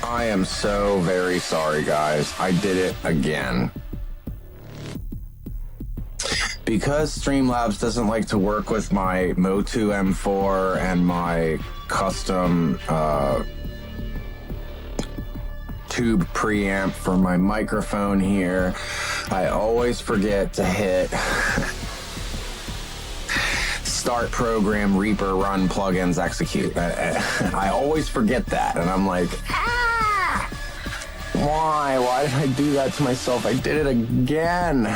I am so very sorry, guys. I did it again. Because Streamlabs doesn't like to work with my Motu M4 and my custom tube preamp for my microphone here, I always forget to hit start program Reaper run plugins execute. I always forget that, and I'm like, why did I do that to myself? I did it again.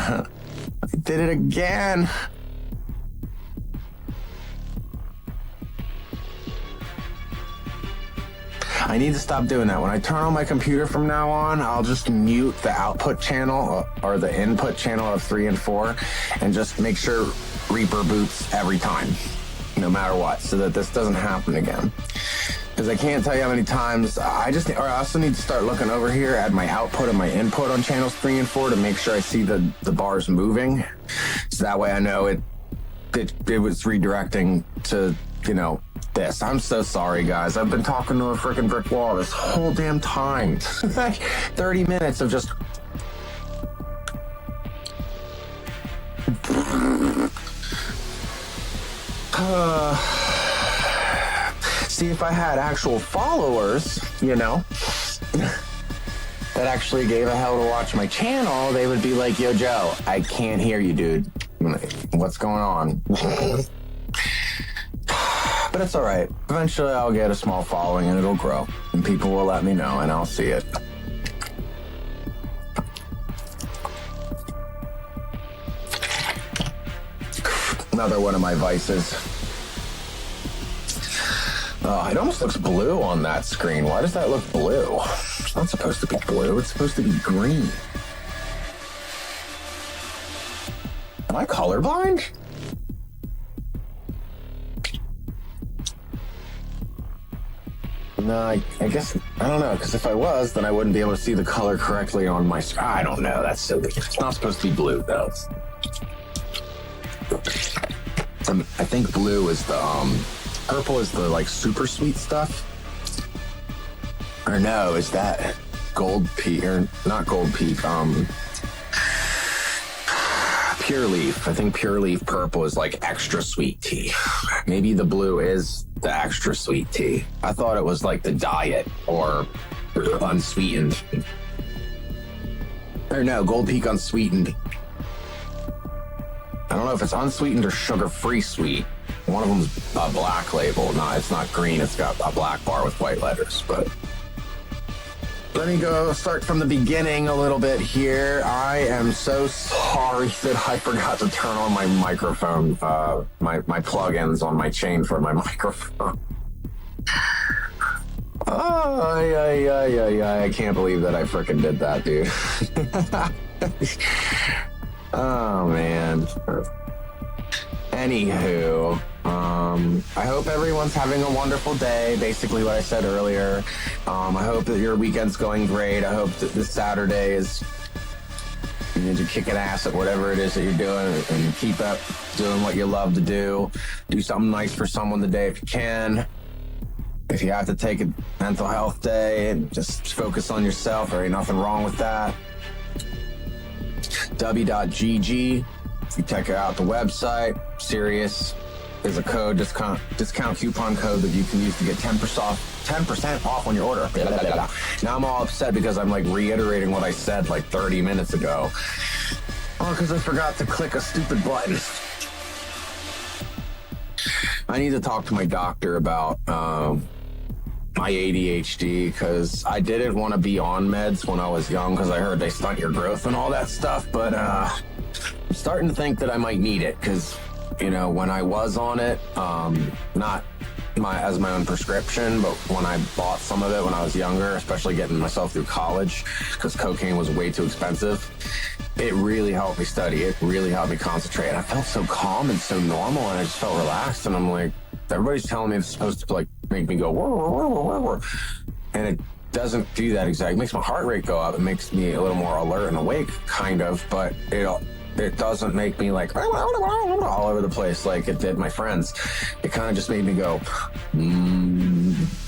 I need to stop doing that. When I turn on my computer from now on, I'll just mute the output channel or the input channel of 3 and 4 and just make sure Reaper boots every time, no matter what, so that this doesn't happen again. Because I can't tell you how many times I also need to start looking over here at my output and my input on channels 3 and 4 to make sure I see the bars moving. So that way I know it was redirecting to, this. I'm so sorry, guys. I've been talking to a freaking brick wall this whole damn time. 30 minutes of just... See, if I had actual followers, that actually gave a hell to watch my channel, they would be like, yo, Joe, I can't hear you, dude. What's going on? But it's all right. Eventually, I'll get a small following and it'll grow. And people will let me know and I'll see it. Another one of my vices. Oh, it almost looks blue on that screen. Why does that look blue? It's not supposed to be blue. It's supposed to be green. Am I colorblind? No, I guess, I don't know, because if I was, then I wouldn't be able to see the color correctly on my screen. I don't know, that's silly. It's not supposed to be blue, though. I think blue is the, purple is the, super sweet stuff. Or no, is that Gold Peak, or not Gold Peak, Pure Leaf. I think Pure Leaf purple is extra sweet tea. Maybe the blue is the extra sweet tea. I thought it was the diet or unsweetened. Or no, Gold Peak unsweetened. I don't know if it's unsweetened or sugar-free sweet. One of them's a black label. No, it's not green. It's got a black bar with white letters, but... Let me go start from the beginning a little bit here. I am so sorry that I forgot to turn on my microphone, my plugins on my chain for my microphone. I can't believe that I frickin' did that, dude. Oh, man. Anywho, I hope everyone's having a wonderful day. Basically what I said earlier. I hope that your weekend's going great. I hope that this Saturday is you're kicking ass at whatever it is that you're doing and keep up doing what you love to do. Do something nice for someone today if you can. If you have to take a mental health day and just focus on yourself, there ain't nothing wrong with that. W.GG. You check out the website. Serious is a discount coupon code that you can use to get 10% off on your order. Blah, blah, blah, blah. Now I'm all upset because I'm reiterating what I said 30 minutes ago. Oh, because I forgot to click a stupid button. I need to talk to my doctor about my ADHD, because I didn't want to be on meds when I was young because I heard they stunt your growth and all that stuff, but I'm starting to think that I might need it because, when I was on it, not as my own prescription, but when I bought some of it when I was younger, especially getting myself through college because cocaine was way too expensive, it really helped me study. It really helped me concentrate. I felt so calm and so normal, and I just felt relaxed, and I'm like, everybody's telling me it's supposed to make me go whoa, whoa, whoa, whoa, whoa. And it doesn't do that exactly. It makes my heart rate go up. It makes me a little more alert and awake, kind of, but it doesn't make me all over the place like it did my friends. It kind of just made me go,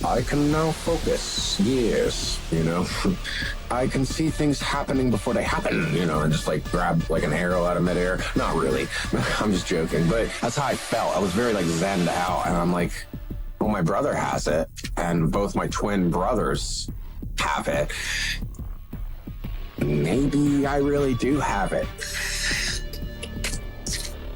I can now focus. Yes, I can see things happening before they happen, and just like grab like an arrow out of midair. Not really. I'm just joking, but that's how I felt. I was very like zenned out, and I'm like, well, my brother has it, and both my twin brothers have it. Maybe I really do have it.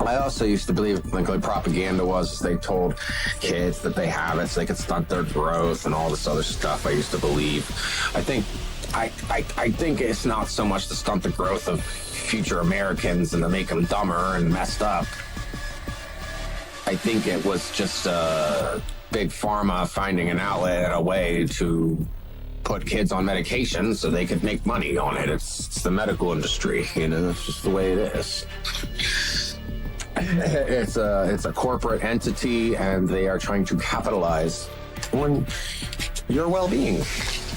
I also used to believe, like propaganda was, they told kids that they have it so they could stunt their growth and all this other stuff. I used to believe. I think it's not so much to stunt the growth of future Americans and to make them dumber and messed up. I think it was just big pharma finding an outlet and a way to put kids on medication so they could make money on it. It's the medical industry, it's just the way it is. It's a corporate entity, and they are trying to capitalize on your well-being,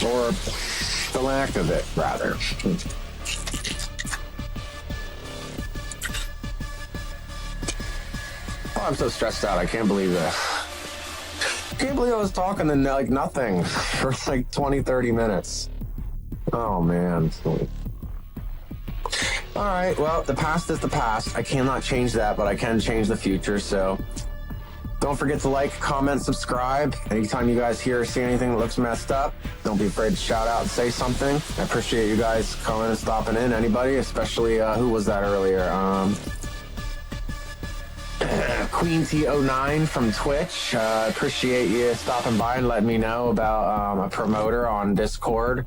or the lack of it, rather. Oh, I'm so stressed out. I can't believe that. I can't believe I was talking to like nothing for like 20, 30 minutes. Oh, man. All right, well, the past is the past. I cannot change that, but I can change the future. So don't forget to like, comment, subscribe. Anytime you guys hear or see anything that looks messed up, don't be afraid to shout out and say something. I appreciate you guys coming and stopping in. Anybody, especially, who was that earlier? Queen T09 from Twitch. Appreciate you stopping by and letting me know about a promoter on Discord.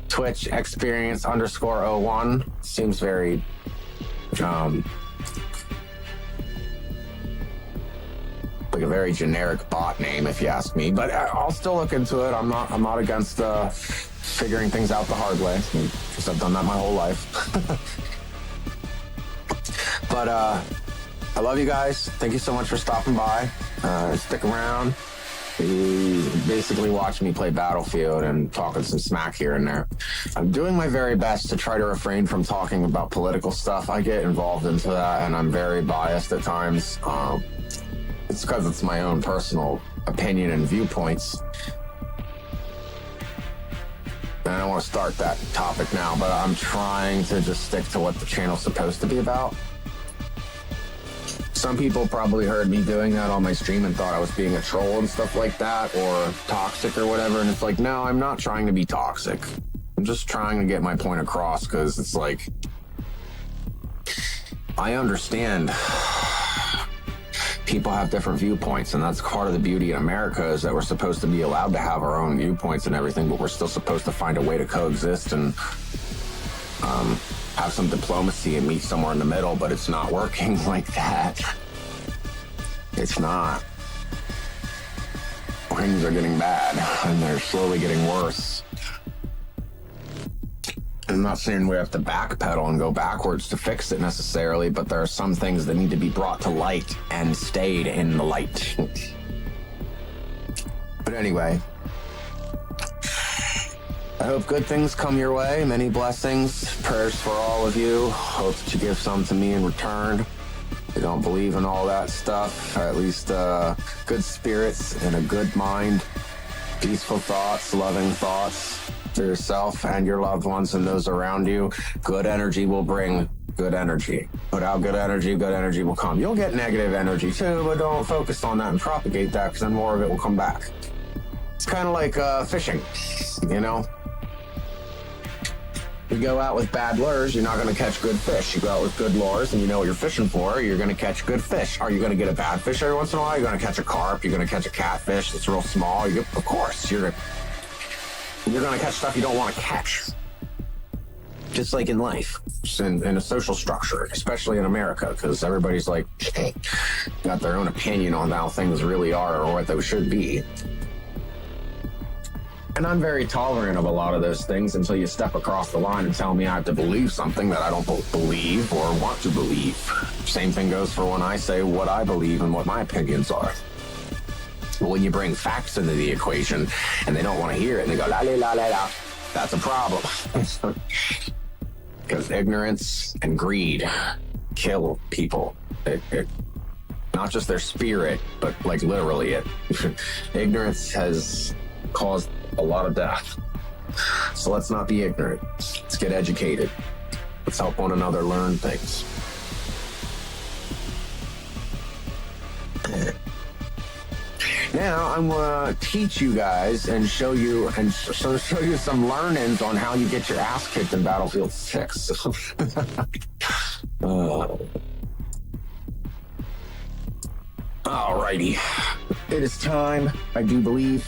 Twitch experience _01 seems very like a very generic bot name, if you ask me, but I'll still look into it. I'm not against figuring things out the hard way, because I've done that my whole life. But I love you guys. Thank you so much for stopping by. Stick around. You basically watch me play Battlefield and talking some smack here and there. I'm doing my very best to try to refrain from talking about political stuff. I get involved into that, and I'm very biased at times. It's because it's my own personal opinion and viewpoints. And I don't want to start that topic now, but I'm trying to just stick to what the channel's supposed to be about. Some people probably heard me doing that on my stream and thought I was being a troll and stuff like that, or toxic or whatever. And it's like, no, I'm not trying to be toxic. I'm just trying to get my point across, because it's like, I understand people have different viewpoints, and that's part of the beauty in America, is that we're supposed to be allowed to have our own viewpoints and everything, but we're still supposed to find a way to coexist and have some diplomacy and meet somewhere in the middle, but it's not working like that. It's not. Things are getting bad, and they're slowly getting worse. I'm not saying we have to backpedal and go backwards to fix it necessarily, but there are some things that need to be brought to light and stayed in the light. But anyway, I hope good things come your way. Many blessings, prayers for all of you. Hope that you give some to me in return. If you don't believe in all that stuff, at least good spirits and a good mind, peaceful thoughts, loving thoughts for yourself and your loved ones and those around you. Good energy will bring good energy. Put out good energy will come. You'll get negative energy too, but don't focus on that and propagate that, because then more of it will come back. It's kind of like fishing, You go out with bad lures, you're not going to catch good fish. You go out with good lures and you know what you're fishing for, you're going to catch good fish. Are you going to get a bad fish every once in a while? You're going to catch a carp, you're going to catch a catfish that's real small. Of course, you're going to catch stuff you don't want to catch. Just like in life, in a social structure, especially in America, because everybody's like, got their own opinion on how things really are or what they should be. And I'm very tolerant of a lot of those things until you step across the line and tell me I have to believe something that I don't believe or want to believe. Same thing goes for when I say what I believe and what my opinions are. But when you bring facts into the equation and they don't want to hear it and they go, la la la la la, that's a problem. Because ignorance and greed kill people. Not just their spirit, but like literally it. Ignorance has caused a lot of death. So let's not be ignorant. Let's get educated. Let's help one another learn things. Now I'm gonna teach you guys and show you some learnings on how you get your ass kicked in Battlefield 6. Alrighty. It is time. I do believe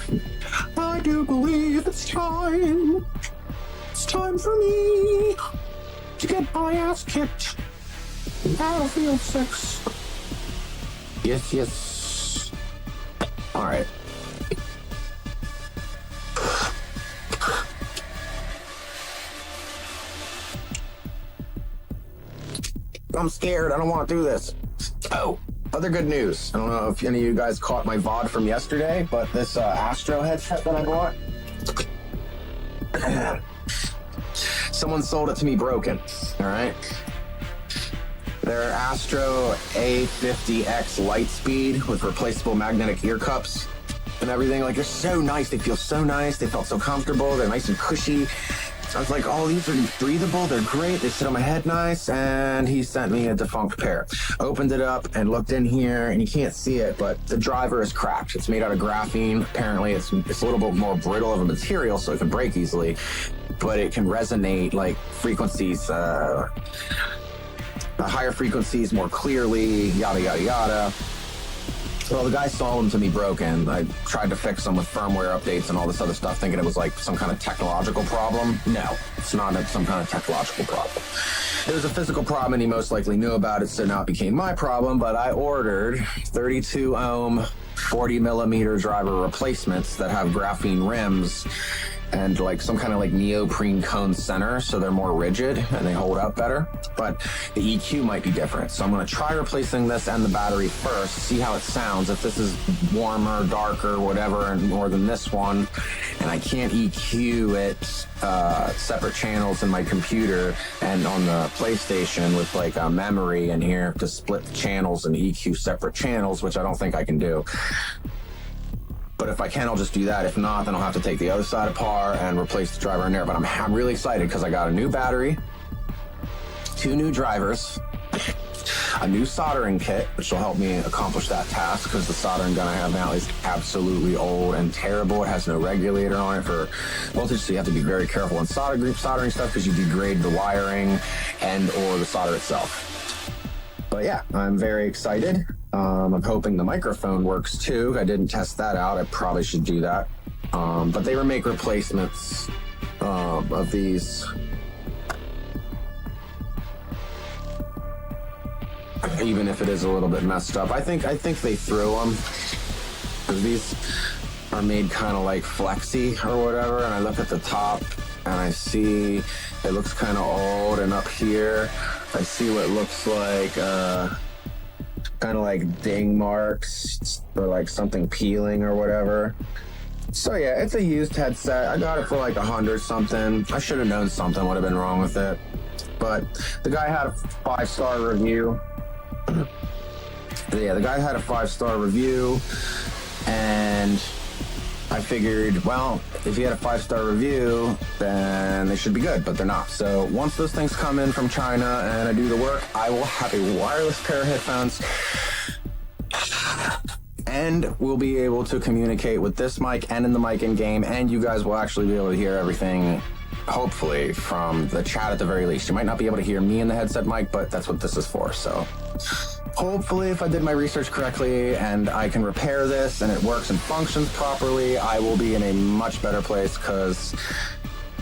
it's time. It's time for me to get my ass kicked in Battlefield 6. Yes. Alright. I'm scared. I don't want to do this. Oh, other good news. I don't know if any of you guys caught my VOD from yesterday, but this Astro headset that I bought, someone sold it to me broken. All right. They're Astro A50X Lightspeed with replaceable magnetic ear cups and everything. Like, they're so nice. They feel so nice. They felt so comfortable. They're nice and cushy. I was like, oh, these are breathable. They're great. They sit on my head nice. And he sent me a defunct pair. Opened it up and looked in here, and you can't see it, but the driver is cracked. It's made out of graphene. Apparently, it's a little bit more brittle of a material, so it can break easily. But it can resonate like frequencies, the higher frequencies more clearly, yada, yada, yada. Well, the guy sold them to me broken. I tried to fix them with firmware updates and all this other stuff, thinking it was like some kind of technological problem. No, it's not some kind of technological problem. It was a physical problem, and he most likely knew about it, so now it became my problem. But I ordered 32 ohm, 40 millimeter driver replacements that have graphene rims and like some kind of like neoprene cone center, so they're more rigid and they hold up better. But the EQ might be different, so I'm going to try replacing this and the battery first, see how it sounds. If this is warmer, darker, whatever, and more than this one, and I can't EQ it separate channels in my computer and on the PlayStation with like a memory in here to split the channels and EQ separate channels, which I don't think I can do. But if I can, I'll just do that. If not, then I'll have to take the other side apart and replace the driver in there. But I'm really excited because I got a new battery, 2 new drivers, a new soldering kit, which will help me accomplish that task because the soldering gun I have now is absolutely old and terrible. It has no regulator on it for voltage, so you have to be very careful on soldering stuff because you degrade the wiring and or the solder itself. But yeah, I'm very excited. I'm hoping the microphone works too. I didn't test that out. I probably should do that. But they make replacements of these. Even if it is a little bit messed up. I think they threw them. Because these are made kind of like flexy or whatever. And I look at the top and I see it looks kind of old. And up here, I see what looks like kind of like ding marks or like something peeling or whatever. So yeah, it's a used headset. I got it for like 100 something. I should have known something would have been wrong with it. But the guy had a 5-star review. Yeah, the guy had a 5-star review, and I figured, well, if he had a 5-star review, then they should be good, but they're not. So once those things come in from China and I do the work, I will have a wireless pair of headphones, and we'll be able to communicate with this mic and in the mic in game, and you guys will actually be able to hear everything, hopefully, from the chat at the very least. You might not be able to hear me in the headset mic, but that's what this is for. So hopefully, if I did my research correctly and I can repair this and it works and functions properly, I will be in a much better place because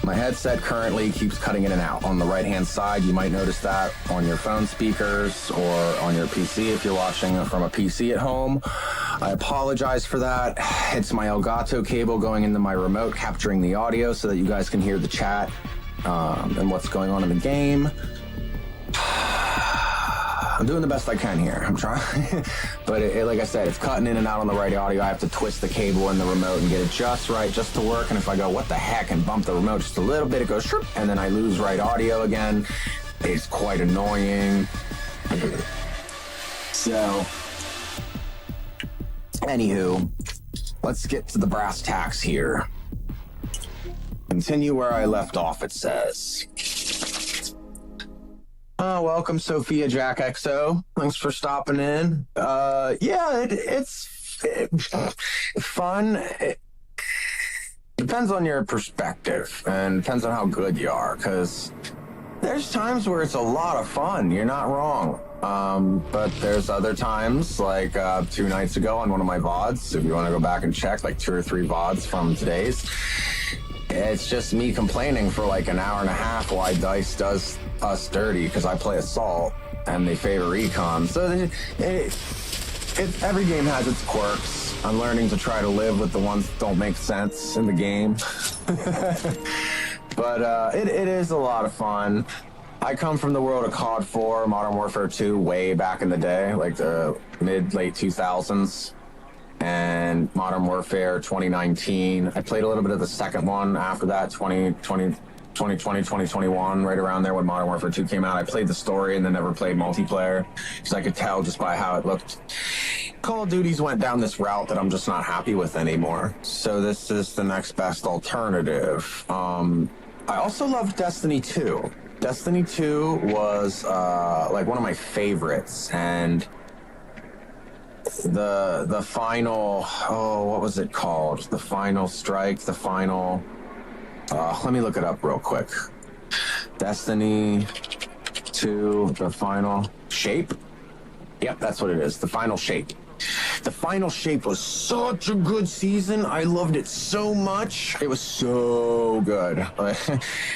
my headset currently keeps cutting in and out on the right-hand side. You might notice that on your phone speakers or on your PC if you're watching from a PC at home. I apologize for that. It's my Elgato cable going into my remote, capturing the audio so that you guys can hear the chat and what's going on in the game. I'm doing the best I can here. I'm trying. But like I said, it's cutting in and out on the right audio. I have to twist the cable in the remote and get it just right, just to work. And if I go, what the heck, and bump the remote just a little bit, it goes, shroop, and then I lose right audio again. It's quite annoying. So Anywho, let's get to the brass tacks here. Continue where I left off, it says. Welcome, Sophia Jack XO. Thanks for stopping in. It's fun. It depends on your perspective and depends on how good you are, because there's times where it's a lot of fun. You're not wrong. But there's other times, like 2 nights ago on one of my VODs, if you want to go back and check, like 2 or 3 VODs from today's, it's just me complaining for like an hour and a half why DICE does us dirty, because I play Assault and they favor Recon. So every game has its quirks. I'm learning to try to live with the ones that don't make sense in the game. But it is a lot of fun. I come from the world of COD 4, Modern Warfare 2, way back in the day, like the late 2000s, and Modern Warfare 2019. I played a little bit of the second one after that, 2020, 2021, right around there when Modern Warfare 2 came out. I played the story and then never played multiplayer, because I could tell just by how it looked. Call of Duty's went down this route that I'm just not happy with anymore. So this is the next best alternative. I also love Destiny 2. Destiny 2 was like one of my favorites, and the final, what was it called? The final strike, the final, let me look it up real quick. Destiny 2, the final shape? Yep, that's what it is, the final shape. The final shape was such a good season. I loved it so much. It was so good.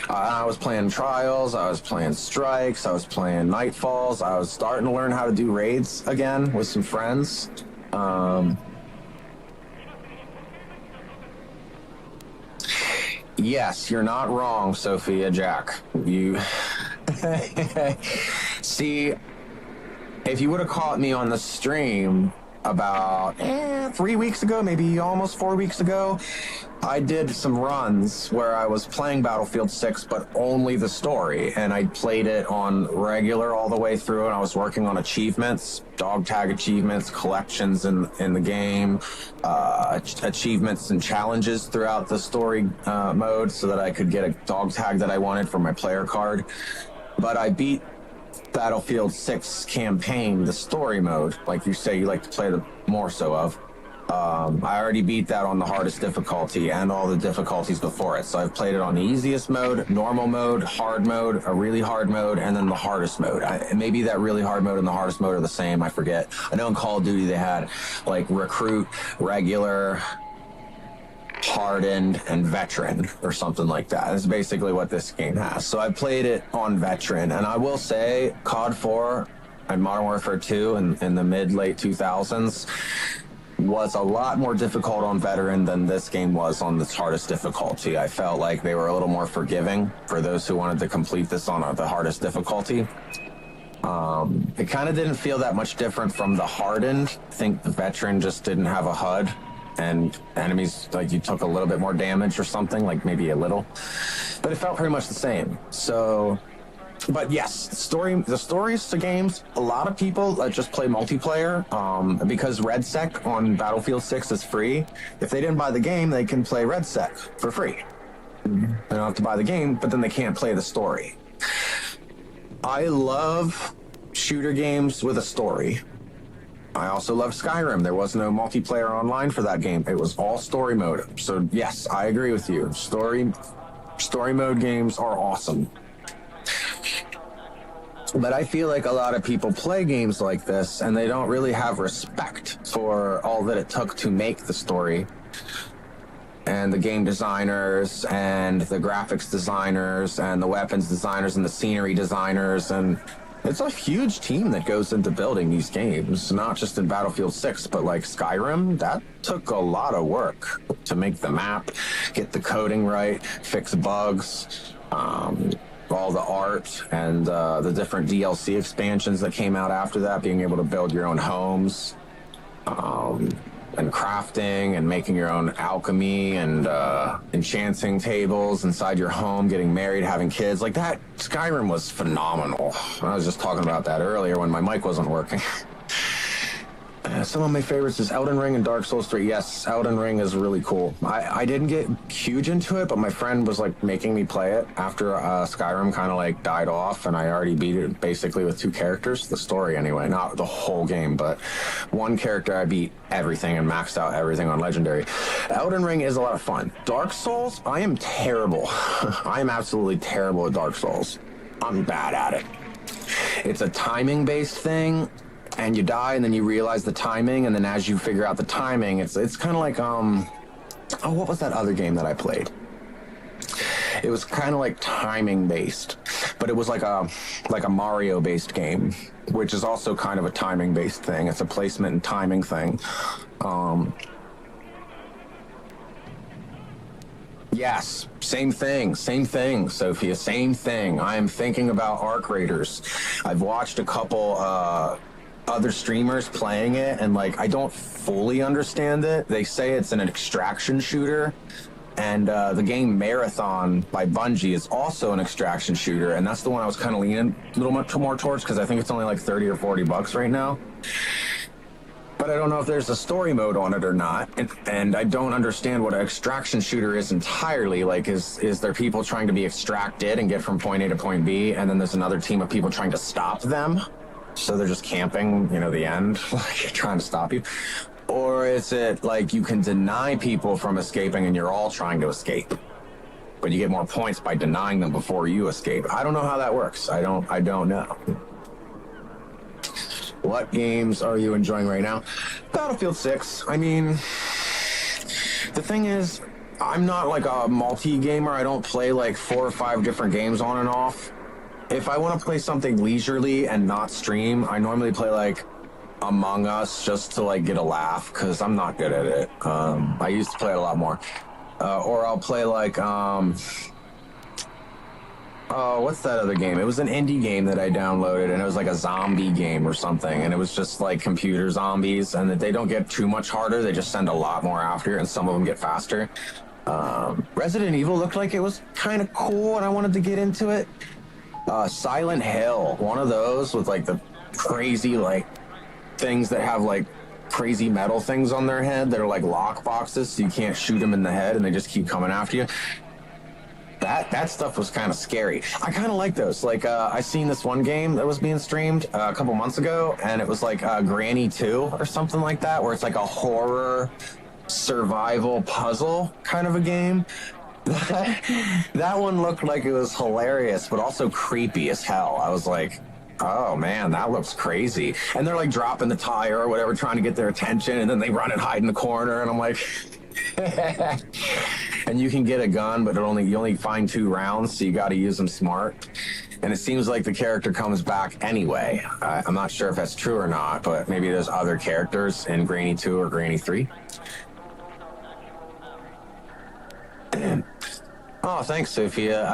I was playing Trials, I was playing Strikes, I was playing Nightfalls. I was starting to learn how to do raids again with some friends. Yes, you're not wrong, Sophia Jack. You see, if you would have caught me on the stream about 3 weeks ago, maybe almost 4 weeks ago, I did some runs where I was playing Battlefield 6, but only the story, and I played it on regular all the way through, and I was working on achievements, dog tag achievements, collections in the game, achievements and challenges throughout the story mode, so that I could get a dog tag that I wanted for my player card. But I beat Battlefield 6 campaign, the story mode, like you say you like to play the more so of. I already beat that on the hardest difficulty and all the difficulties before it. So I've played it on the easiest mode, normal mode, hard mode, a really hard mode, and then the hardest mode. Maybe that really hard mode and the hardest mode are the same, I forget. I know in Call of Duty they had like recruit, regular, hardened, and veteran, or something like that. That's basically what this game has. So I played it on veteran, and I will say COD 4 and Modern Warfare 2 in the late 2000s was a lot more difficult on veteran than this game was on its hardest difficulty. I felt like they were a little more forgiving for those who wanted to complete this on the hardest difficulty. It kind of didn't feel that much different from the hardened. I think the veteran just didn't have a HUD, and enemies, like, you took a little bit more damage or something, like maybe a little, but it felt pretty much the same. So, but yes, the stories to games, a lot of people just play multiplayer, because RedSec on Battlefield 6 is free. If they didn't buy the game, they can play RedSec for free. They don't have to buy the game, but then they can't play the story. I love shooter games with a story. I also love Skyrim. There was no multiplayer online for that game. It was all story mode. So yes, I agree with you. Story mode games are awesome. But I feel like a lot of people play games like this and they don't really have respect for all that it took to make the story, and the game designers and the graphics designers and the weapons designers and the scenery designers, and it's a huge team that goes into building these games, not just in Battlefield 6, but like Skyrim. That took a lot of work to make the map, get the coding right, fix bugs, all the art, and the different DLC expansions that came out after that, being able to build your own homes, and crafting and making your own alchemy and enchanting tables inside your home, getting married, having kids. Like that, Skyrim was phenomenal. I was just talking about that earlier when my mic wasn't working. Some of my favorites is Elden Ring and Dark Souls 3. Yes, Elden Ring is really cool. I didn't get huge into it, but my friend was like making me play it after Skyrim kind of like died off, and I already beat it basically with 2 characters. The story anyway, not the whole game, but one character I beat everything and maxed out everything on Legendary. Elden Ring is a lot of fun. Dark Souls, I am terrible. I am absolutely terrible at Dark Souls. I'm bad at it. It's a timing-based thing, and you die, and then you realize the timing, and then as you figure out the timing, it's kind of like, what was that other game that I played? It was kind of like timing-based, but it was like a Mario-based game, which is also kind of a timing-based thing. It's a placement and timing thing. Yes, same thing, Sophia, same thing. I am thinking about Arc Raiders. I've watched a couple other streamers playing it, and like I don't fully understand it. They say it's an extraction shooter, and the game Marathon by Bungie is also an extraction shooter, and that's the one I was kind of leaning a little much more towards because I think it's only like $30 or $40 right now. But I don't know if there's a story mode on it or not, and I don't understand what an extraction shooter is entirely. Like, is there people trying to be extracted and get from point A to point B, and then there's another team of people trying to stop them? So they're just camping, the end, like trying to stop you? Or is it like you can deny people from escaping and you're all trying to escape, but you get more points by denying them before you escape? I don't know how that works. I don't know. What games are you enjoying right now? Battlefield 6. I mean, the thing is, I'm not like a multi-gamer. I don't play like 4 or 5 different games on and off. If I want to play something leisurely and not stream, I normally play like Among Us just to like get a laugh, because I'm not good at it. I used to play it a lot more. Or I'll play like, what's that other game? It was an indie game that I downloaded, and it was like a zombie game or something, and it was just like computer zombies, and they don't get too much harder. They just send a lot more after, and some of them get faster. Resident Evil looked like it was kind of cool, and I wanted to get into it. Silent Hill, one of those with like the crazy like things that have like crazy metal things on their head that are like lock boxes, so you can't shoot them in the head, and they just keep coming after you. That stuff was kind of scary. I kind of like those. Like, I seen this one game that was being streamed a couple months ago, and it was like Granny 2 or something like that, where it's like a horror survival puzzle kind of a game. That one looked like it was hilarious, but also creepy as hell. I was like, oh man, that looks crazy. And they're like dropping the tire or whatever, trying to get their attention, and then they run and hide in the corner, and I'm like... And you can get a gun, but you only find 2 rounds, so you got to use them smart. And it seems like the character comes back anyway. I'm not sure if that's true or not, but maybe there's other characters in Granny 2 or Granny 3. Oh, thanks, Sophia.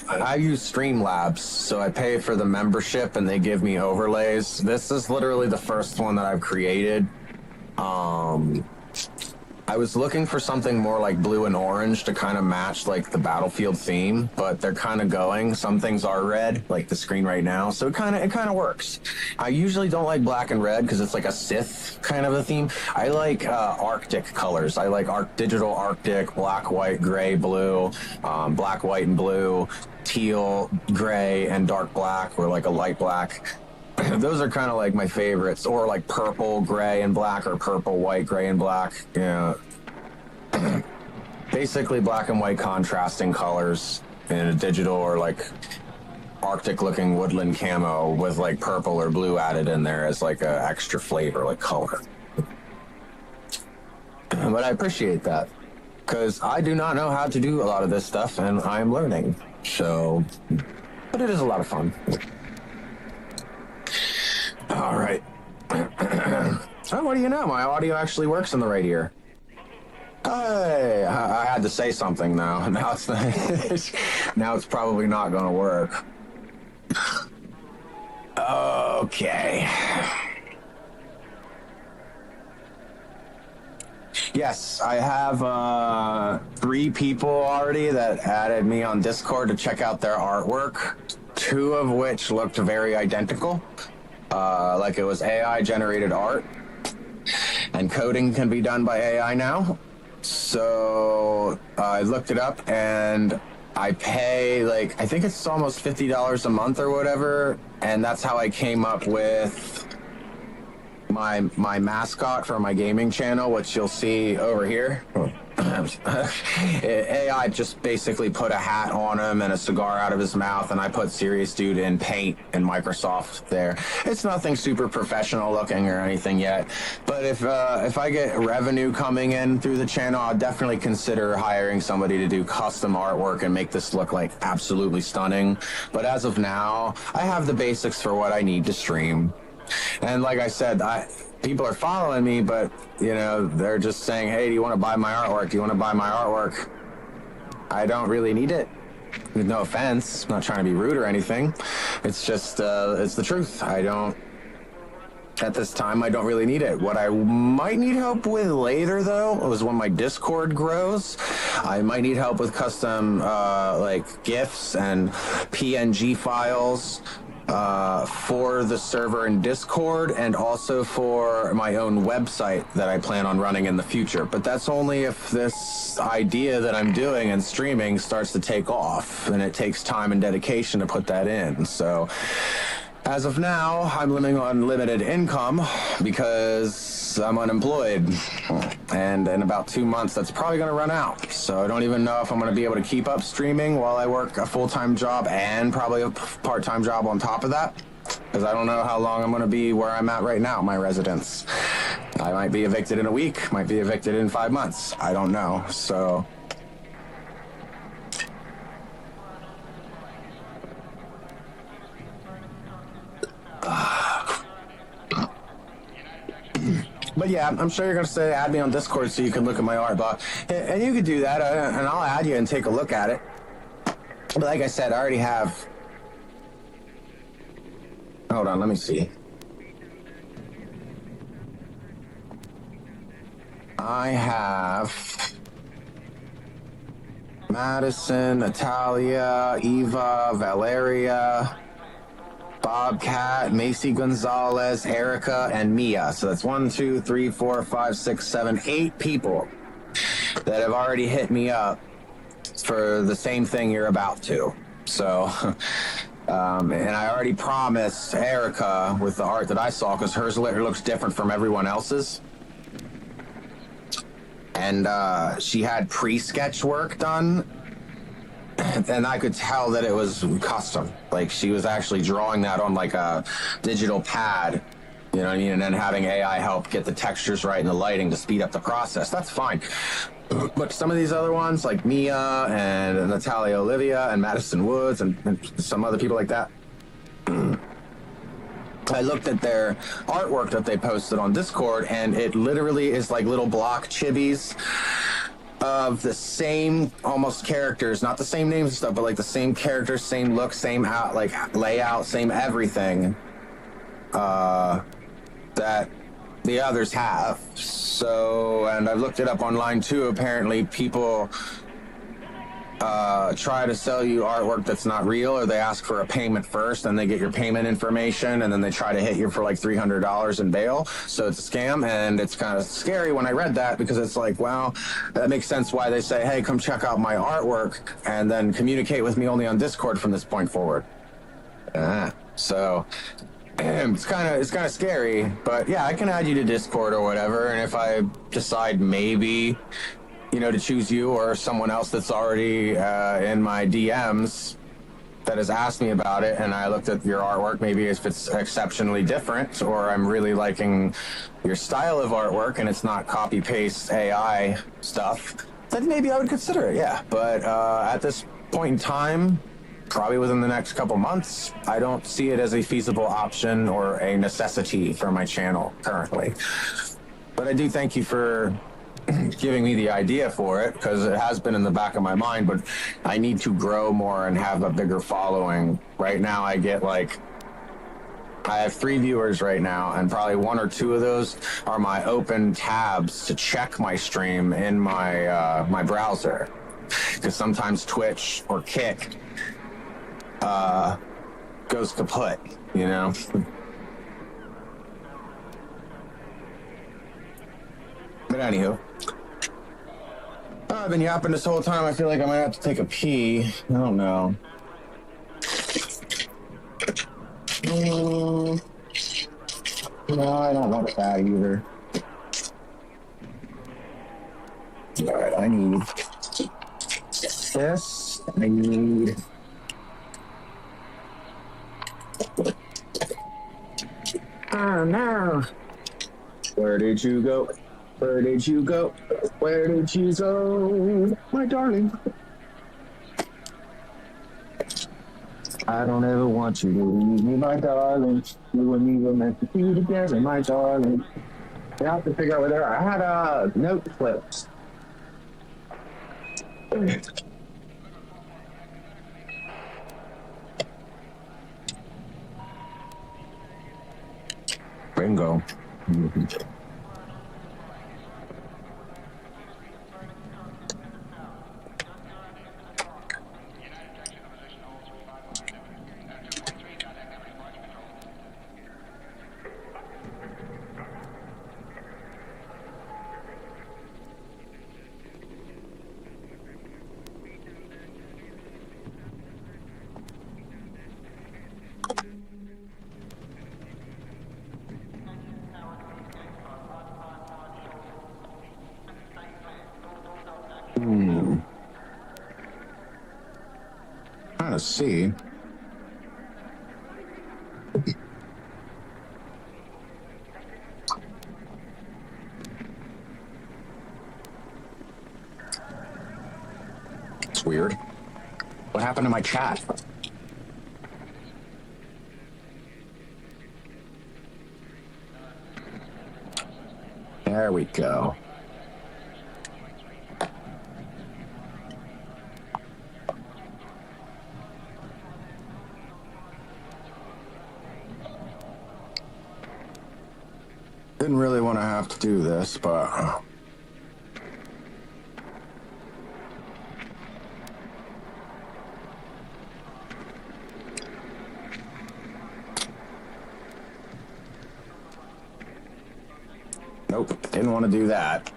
I use Streamlabs, so I pay for the membership, and they give me overlays. This is literally the first one that I've created. I was looking for something more like blue and orange to kind of match like the Battlefield theme, but they're kind of going. Some things are red, like the screen right now, so it kind of works. I usually don't like black and red because it's like a Sith kind of a theme. I like Arctic colors. I like digital Arctic, black, white, gray, blue, black, white, and blue, teal, gray, and dark black, or like a light black. Those are kind of like my favorites, or like purple, gray, and black, or purple, white, gray, and black. Yeah. Basically black and white contrasting colors in a digital or like Arctic looking woodland camo with like purple or blue added in there as like a extra flavor, like color. But I appreciate that, because I do not know how to do a lot of this stuff, and I'm learning. So, but it is a lot of fun. All right. So what do you know? My audio actually works in the right ear. Hey, I had to say something now. Now it's probably not going to work. Okay. Yes, I have 3 people already that added me on Discord to check out their artwork, 2 of which looked very identical. Like it was AI generated art. and coding can be done by AI now. So I looked it up, and I pay like, I think it's almost $50 a month or whatever, and that's how I came up with my mascot for my gaming channel, which you'll see over here. AI just basically put a hat on him and a cigar out of his mouth, and I put Serious Dude in Paint and Microsoft there. It's nothing super professional looking or anything yet, but if I get revenue coming in through the channel, I'll definitely consider hiring somebody to do custom artwork and make this look like absolutely stunning. But as of now, I have the basics for what I need to stream. And like I said, people are following me, but, you know, they're just saying, hey, do you want to buy my artwork? Do you want to buy my artwork? I don't really need it. With no offense. I'm not trying to be rude or anything. It's just, it's the truth. At this time, I don't really need it. What I might need help with later, though, is when my Discord grows. I might need help with custom, like, GIFs and PNG files for the server in Discord, and also for my own website that I plan on running in the future. But that's only if this idea that I'm doing and streaming starts to take off, and it takes time and dedication to put that in. So as of now, I'm living on limited income because I'm unemployed, and in about 2 months that's probably going to run out. So I don't even know if I'm going to be able to keep up streaming while I work a full-time job and probably a part-time job on top of that, because I don't know how long I'm going to be where I'm at right now, my residence. I might be evicted in a week, might be evicted in 5 months. I don't know. So but yeah, I'm sure you're going to say add me on Discord so you can look at my art block. And you could do that, and I'll add you and take a look at it. But like I said, I already have... Hold on, let me see. I have Madison, Natalia, Eva, Valeria, Bobcat, Macy Gonzalez, Erica, and Mia. So that's 1, 2, 3, 4, 5, 6, 7, 8 people that have already hit me up for the same thing you're about to. So, and I already promised Erica with the art that I saw, because hers looks different from everyone else's. And she had pre-sketch work done, and I could tell that it was custom. Like, she was actually drawing that on like a digital pad, you know what I mean? And then having AI help get the textures right and the lighting to speed up the process. That's fine. But some of these other ones, like Mia and Natalia Olivia and Madison Woods and some other people like that, I looked at their artwork that they posted on Discord, and it literally is like little block chibis of the same almost characters, not the same names and stuff, but like the same characters, same look, same out, like layout, same everything that the others have. So, and I looked it up online too. Apparently people try to sell you artwork that's not real, or they ask for a payment first, and they get your payment information, and then they try to hit you for like $300 in bail. So it's a scam, and it's kind of scary when I read that, because it's like, well, that makes sense why they say, hey, come check out my artwork and then communicate with me only on Discord from this point forward. So it's kind of scary. But yeah, I can add you to Discord or whatever, and if I decide maybe, you know, to choose you or someone else that's already in my DMs that has asked me about it, and I looked at your artwork, maybe if it's exceptionally different, or I'm really liking your style of artwork and it's not copy-paste AI stuff, then maybe I would consider it, yeah. But at this point in time, probably within the next couple months, I don't see it as a feasible option or a necessity for my channel currently. But I do thank you for giving me the idea for it, because it has been in the back of my mind, but I need to grow more and have a bigger following. Right now I get like, I have 3 viewers right now, and probably 1 or 2 of those are my open tabs to check my stream in my my browser, because sometimes Twitch or Kick goes kaput, you know. But anywho, I've been yapping this whole time. I feel like I might have to take a pee. I don't know. No, I don't want that either. All right, I need this. I need. Oh no. Where did you go? Where did you go? Where did you go, my darling? I don't ever want you to leave me, my darling. You and me were meant to be together, my darling. I have to figure out whether I had note clips. Bingo. Trying to see. It's weird. What happened to my chat? There we go. Didn't really want to have to do this, but... Nope, didn't want to do that.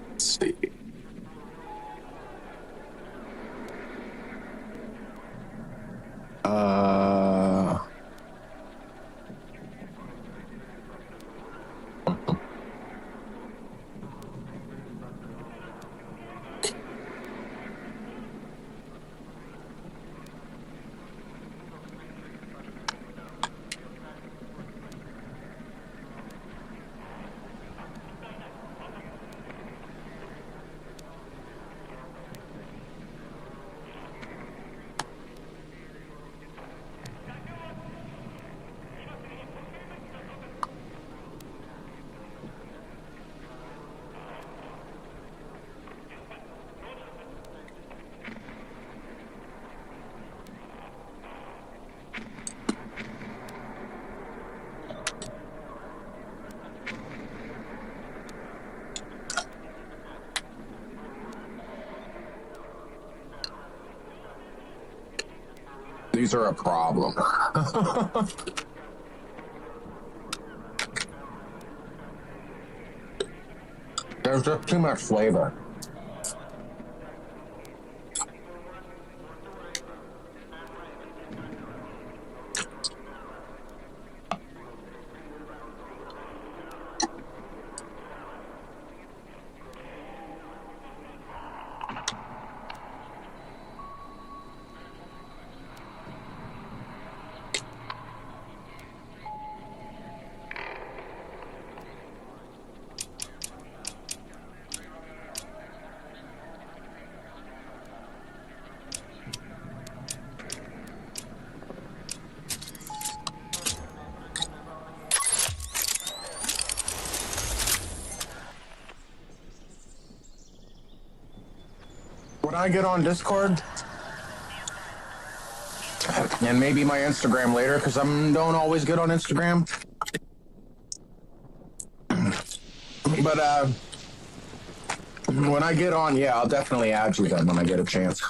Let's see. These are a problem. There's just too much flavor. When I get on Discord, And maybe my Instagram later, because I don't always get on Instagram. But when I get on, yeah, I'll definitely add you then when I get a chance.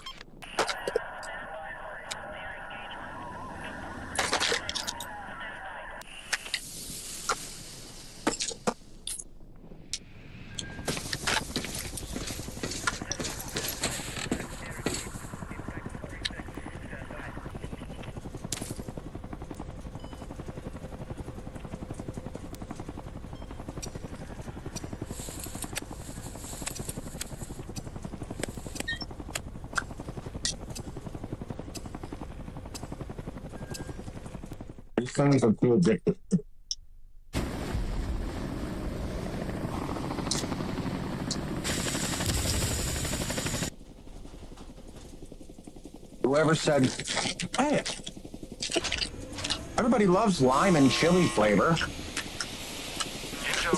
These things are too addictive. Whoever said, hey, everybody loves lime and chili flavor.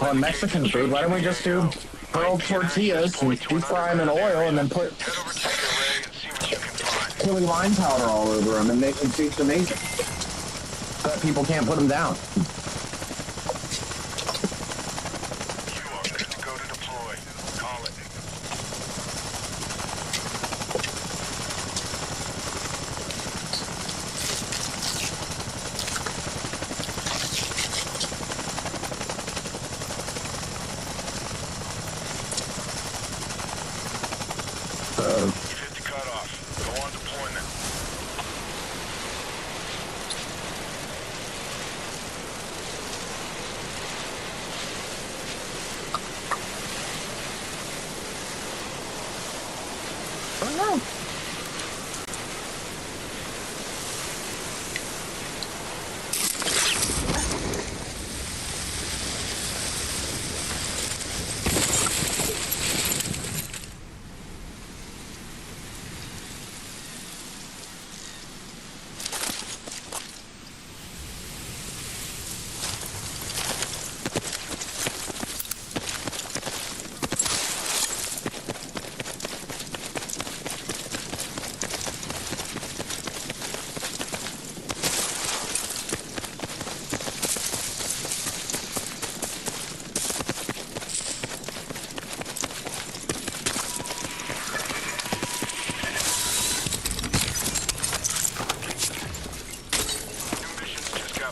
On Mexican food, why don't we just do grilled tortillas and deep fry them in oil and then put chili lime powder all over them and make them taste amazing? But people can't put them down. You've hit the cutoff. Go on deployment. Oh no.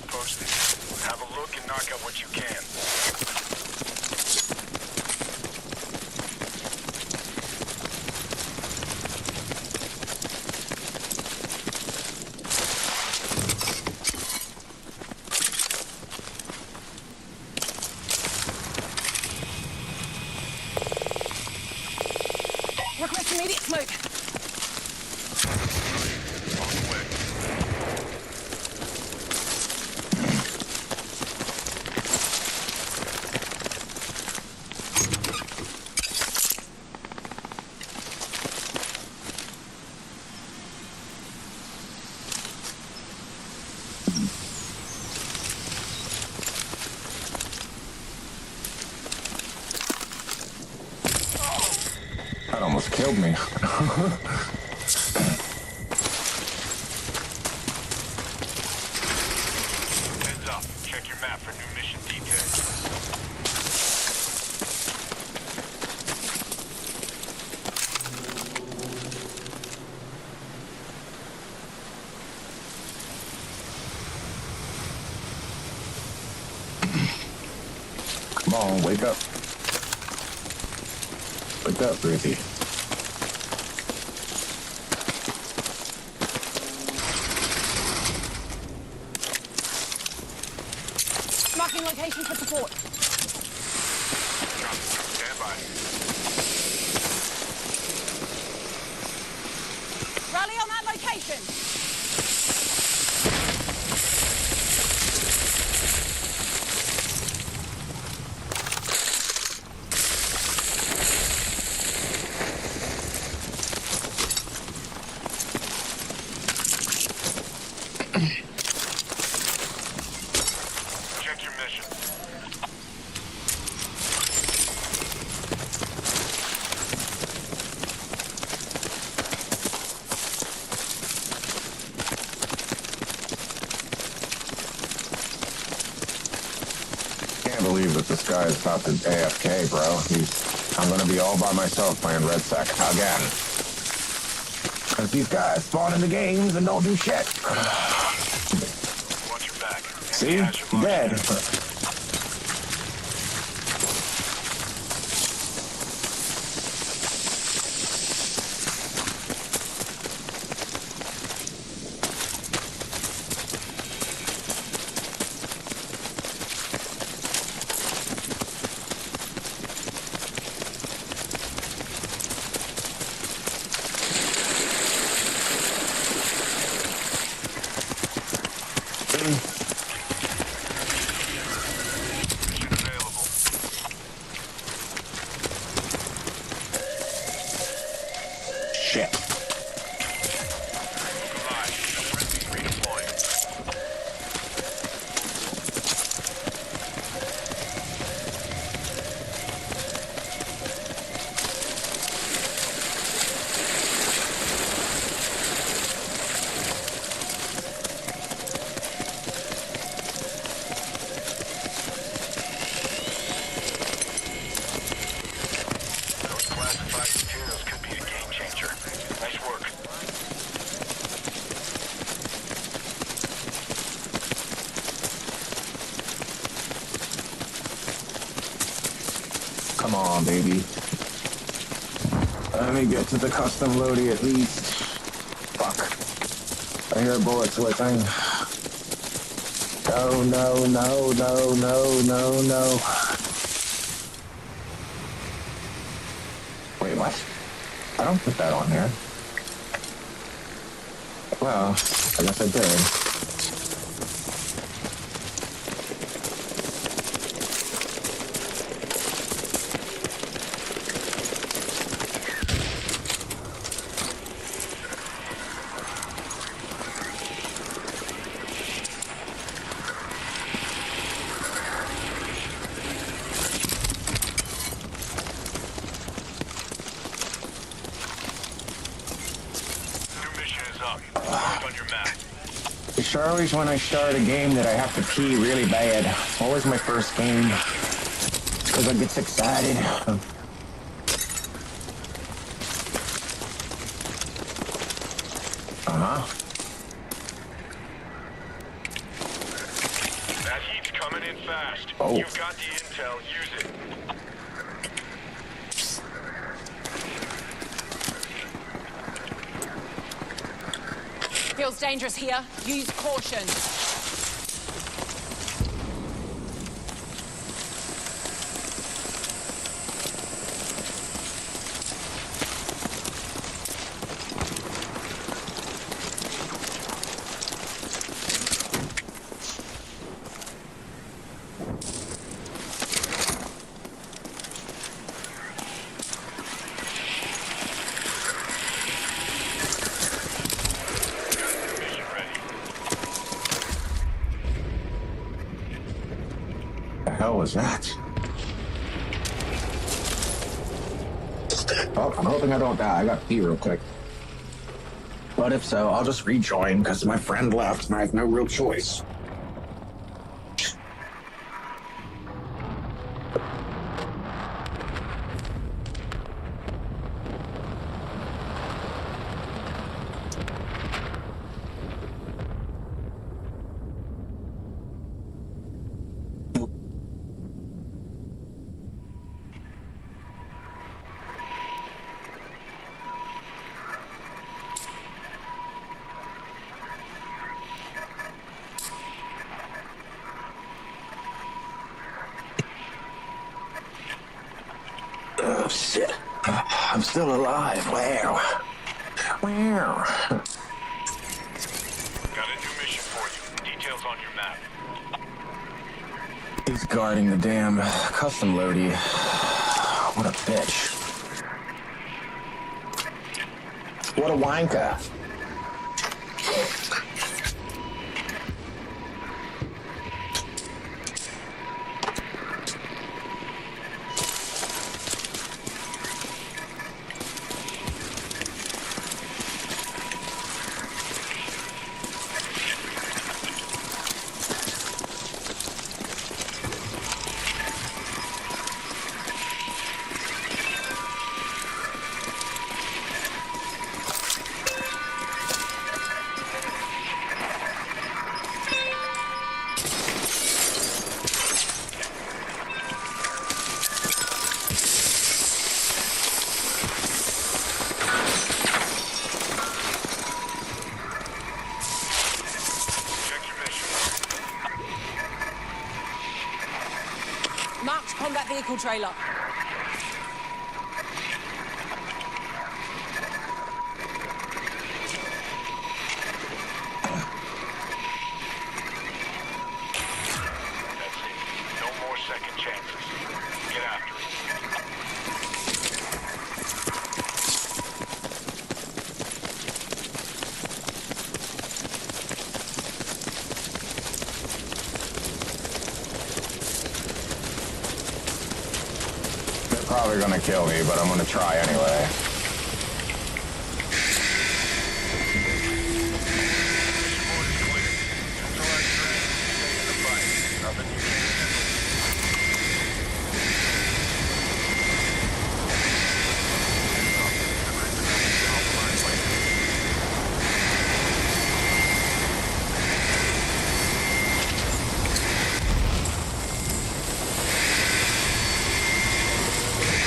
Posted. Have a look and knock out what you can. Request immediate smoke. That almost killed me. Heads up. Check your map for new mission details. Come on, wake up. Wake up, Ruthie. Marking location for support. Stand by. Rally on that location. Check your mission. can't believe that this guy is about to AFK, bro. I'm gonna be all by myself playing RedSec again. Because these guys spawn in the games and don't do shit. Watch your back. See? Dead. Mission available. Shit. Goodbye. Friendly redeploying. Those classified materials could be a game changer. Nice work. Come on, baby. Let me get to the custom loadie at least. Fuck. I hear bullets whipping. No, no, no, no, no, no, no. Wait, what? I don't put that on there. Well, I guess I did. New mission is up. Mark on your map. It's always when I start a game that I have to pee really bad. It's always my first game. Because I get excited. Uh-huh. That heat's coming in fast. Oh. You've got the intel. Use it. Feels dangerous here. Use caution. Mission ready. The hell was that? Oh, I'm hoping I don't die. I got to pee real quick. But if so, I'll just rejoin because my friend left and I have no real choice. Oh, shit. I'm still alive. Wow. Wow. Got a new mission for you. Details on your map. He's guarding the damn custom loadie. What a bitch. What a wanker. combat vehicle trailer. That's it. No more second chances. Get after it. They're probably gonna kill me, but I'm gonna try anyway. Board is clear. Neutralize your enemies and stay in the fight. Nothing you can't handle.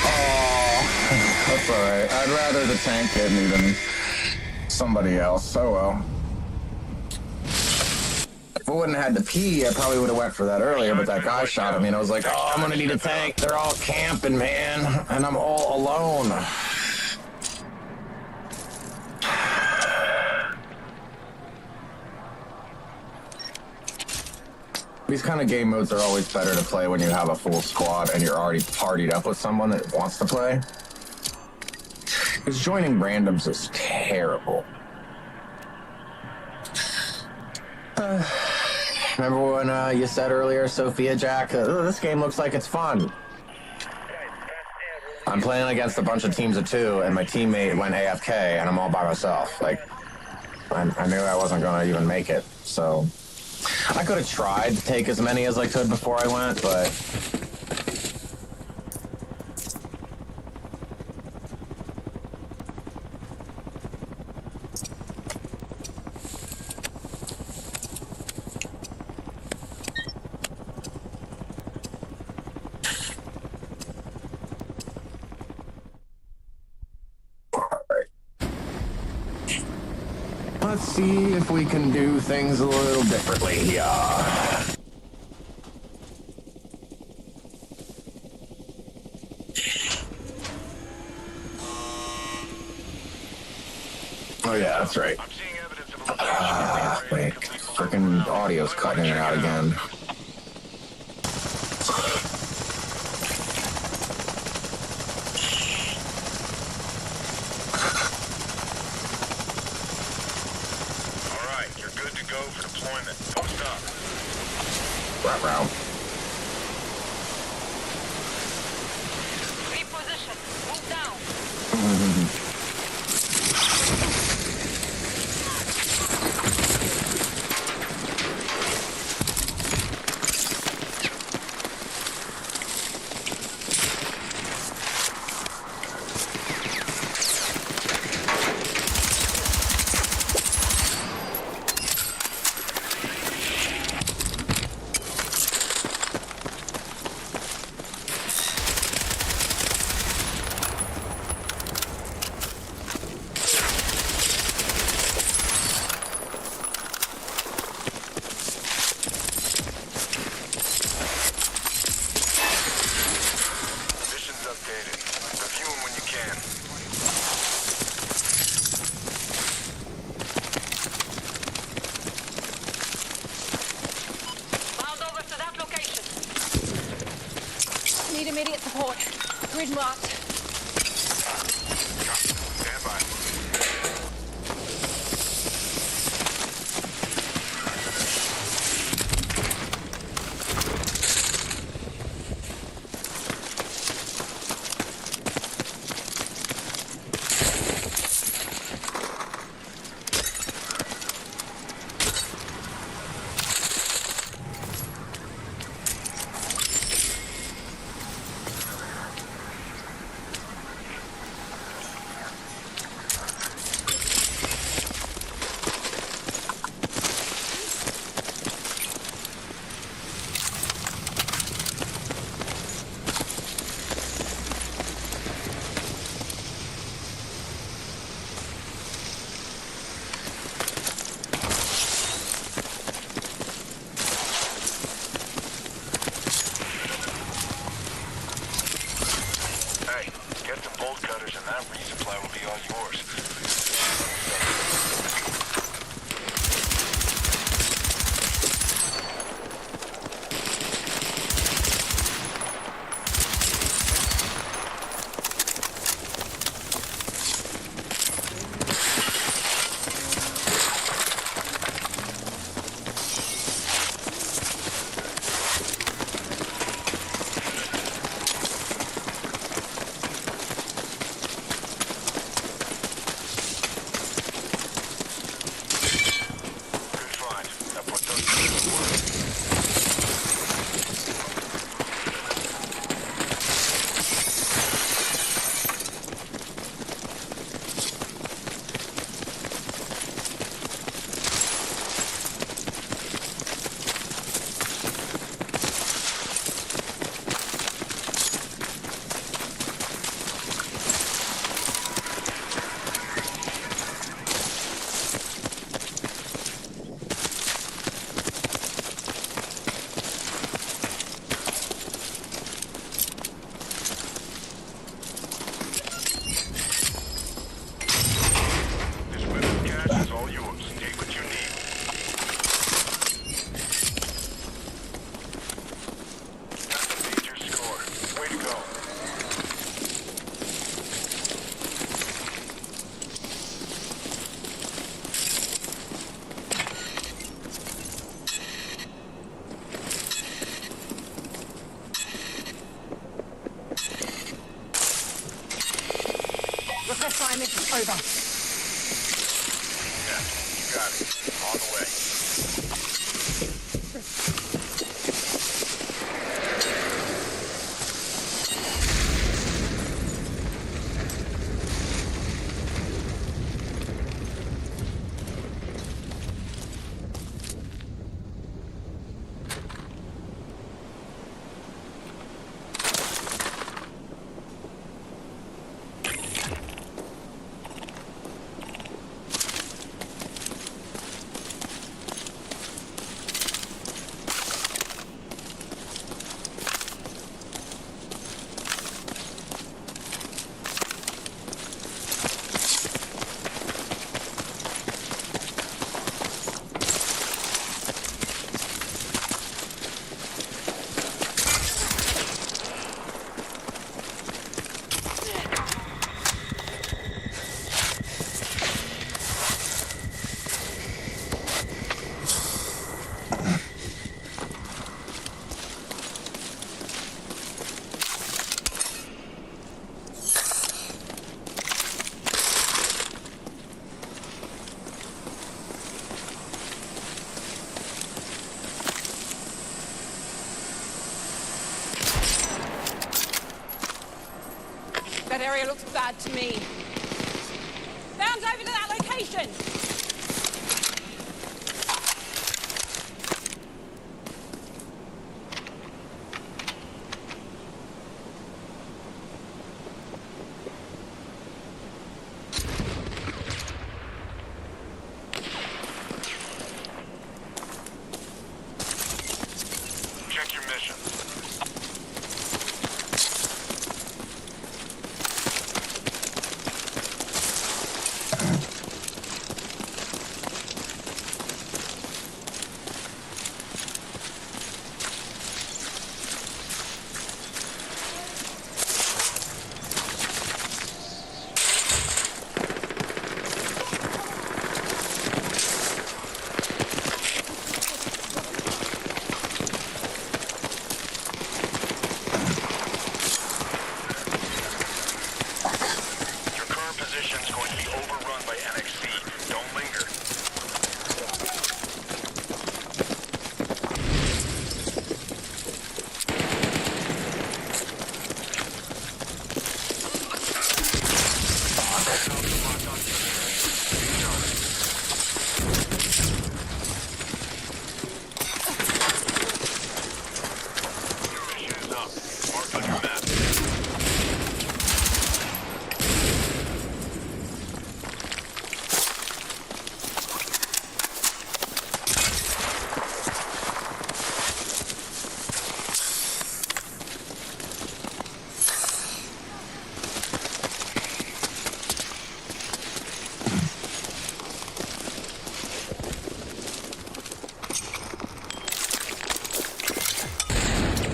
Oh, that's alright. I'd rather the tank hit me than somebody else. Oh well. If I wouldn't have had to pee, I probably would have went for that earlier, but that guy shot at me and I was like, oh, I'm gonna need a tank. They're all camping, man, and I'm all alone. These kind of game modes are always better to play when you have a full squad and you're already partied up with someone that wants to play. Because joining randoms is terrible. Remember when you said earlier, Sophia Jack, this game looks like it's fun. I'm playing against a bunch of teams of two, and my teammate went AFK, and I'm all by myself. Like, I knew I wasn't going to even make it, so... I could have tried to take as many as I could before I went, but... Let's see if we can do things a little differently here. Oh yeah, that's right. I'm seeing evidence of a Wait, freaking audio's cutting in and out again. for deployment. Post up. Right round. Reposition. Move down. Mission's updated. Review them when you can. Bound over to that location. Need immediate support. Grid marked. Copy. Stand by. over. Yeah, got it. On the way. That area looks bad to me. Bounce over to that location! Check your mission. Your current position is going to be overrun by NXC. Don't linger. Mission is up. Marked on your map.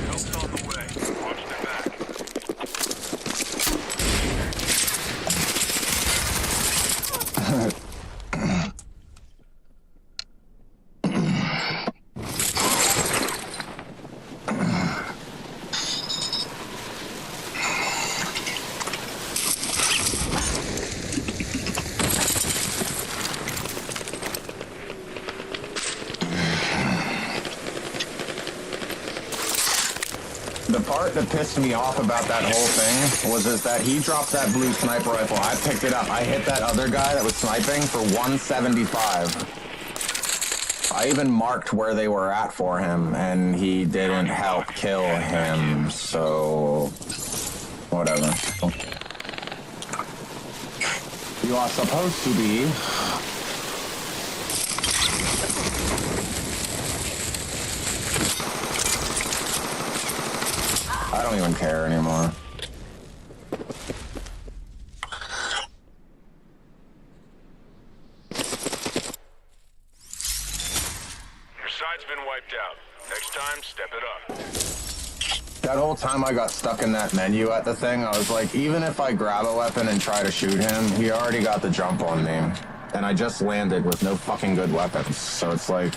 Help's on the way. Watch their back. The part that pissed me off about that whole thing was that he dropped that blue sniper rifle. I picked it up. I hit that other guy that was sniping for 175. I even marked where they were at for him, and he didn't help kill him, so whatever. You are supposed to be. I don't even care anymore. Your side's been wiped out. Next time, step it up. That whole time I got stuck in that menu at the thing, I was like, even if I grab a weapon and try to shoot him, he already got the jump on me. And I just landed with no fucking good weapons. So it's like,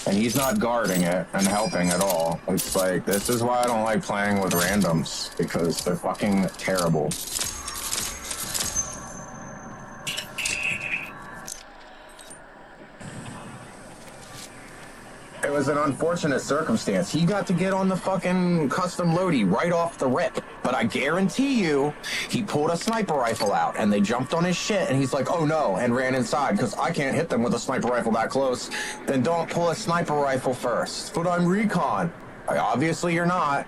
and he's not guarding it and helping at all. It's like, this is why I don't like playing with randoms, because they're fucking terrible. It was an unfortunate circumstance. He got to get on the fucking custom loadie right off the rip. But I guarantee you, he pulled a sniper rifle out and they jumped on his shit and he's like, oh no, and ran inside because I can't hit them with a sniper rifle that close. Then don't pull a sniper rifle first. But I'm recon. Obviously you're not.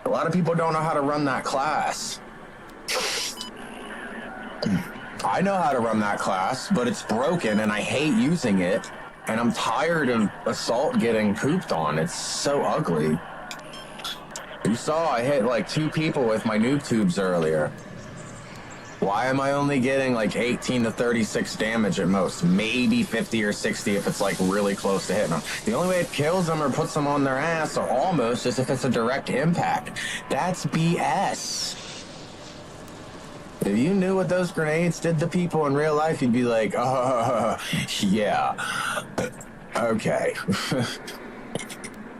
A lot of people don't know how to run that class. I know how to run that class, but it's broken and I hate using it. And I'm tired of Assault getting pooped on. It's so ugly. You saw I hit like 2 people with my noob tubes earlier. Why am I only getting like 18 to 36 damage at most? Maybe 50 or 60 if it's like really close to hitting them. The only way it kills them or puts them on their ass or almost is if it's a direct impact. That's BS. If you knew what those grenades did to people in real life, you'd be like, yeah, okay.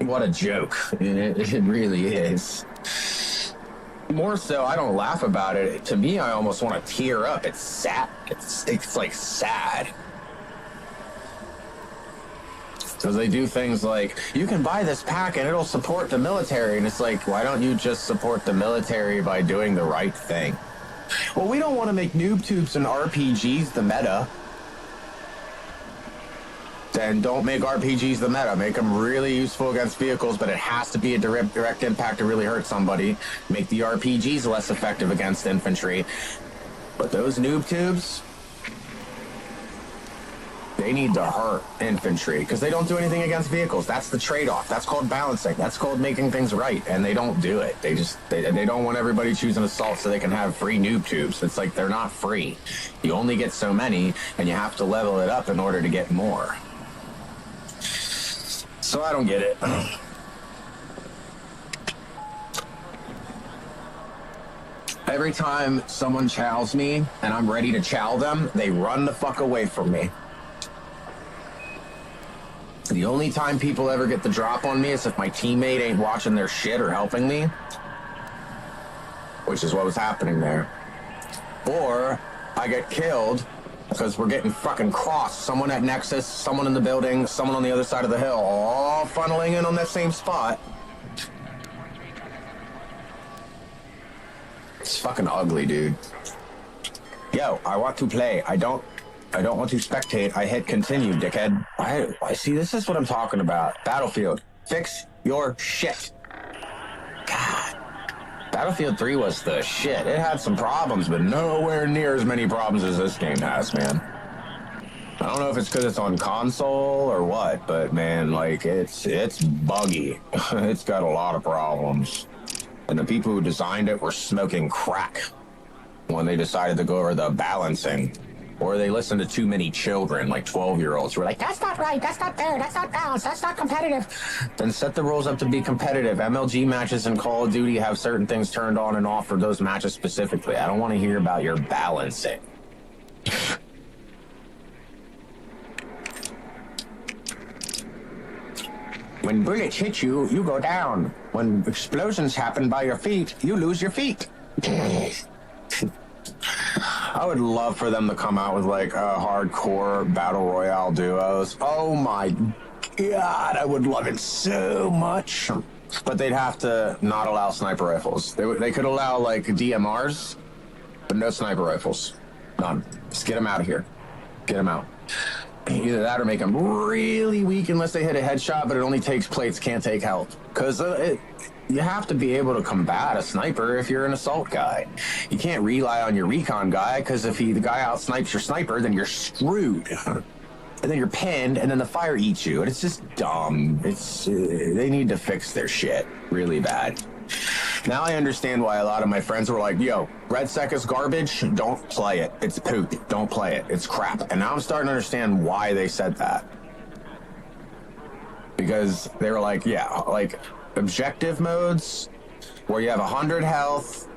What a joke. It really is. More so, I don't laugh about it. To me, I almost want to tear up. It's sad. It's like sad. Because they do things like, you can buy this pack and it'll support the military. And it's like, why don't you just support the military by doing the right thing? Well, we don't want to make noob tubes and RPGs the meta. Then don't make RPGs the meta. Make them really useful against vehicles, but it has to be a direct impact to really hurt somebody. Make the RPGs less effective against infantry. But those noob tubes, they need to hurt infantry because they don't do anything against vehicles. That's the trade-off. That's called balancing. That's called making things right, and they don't do it. They don't want everybody choosing assault so they can have free noob tubes. It's like they're not free. You only get so many, and you have to level it up in order to get more. So I don't get it. Every time someone chows me and I'm ready to chow them, they run the fuck away from me. The only time people ever get the drop on me is if my teammate ain't watching their shit or helping me, which is what was happening there. Or I get killed because we're getting fucking crossed. Someone at Nexus, someone in the building, someone on the other side of the hill, all funneling in on that same spot. It's fucking ugly, dude. Yo, I want to play. I don't want to spectate. I hit continue, dickhead. I see, this is what I'm talking about. Battlefield, fix your shit. God. Battlefield 3 was the shit. It had some problems, but nowhere near as many problems as this game has, man. I don't know if it's because it's on console or what, but man, like, it's buggy. It's got a lot of problems. And the people who designed it were smoking crack when they decided to go over the balancing. Or they listened to too many children, like 12-year-olds, who were like, that's not right, that's not fair, that's not balanced, that's not competitive. Then set the rules up to be competitive. MLG matches in Call of Duty have certain things turned on and off for those matches specifically. I don't want to hear about your balancing. When bullets hit you, you go down. When explosions happen by your feet, you lose your feet. I would love for them to come out with like hardcore battle royale duos. Oh my God, I would love it so much. But they'd have to not allow sniper rifles. They could allow like DMRs, but no sniper rifles. None. Just get them out of here. Get them out. Either that or make them really weak unless they hit a headshot, but it only takes plates, can't take health. Because you have to be able to combat a sniper if you're an assault guy. You can't rely on your recon guy, because if the guy outsnipes your sniper, then you're screwed. And then you're pinned, and then the fire eats you. And it's just dumb. They need to fix their shit really bad. Now I understand why a lot of my friends were like, yo, RedSec is garbage, don't play it. It's poop, don't play it, it's crap. And now I'm starting to understand why they said that. Because they were like, yeah, like objective modes where you have 100 health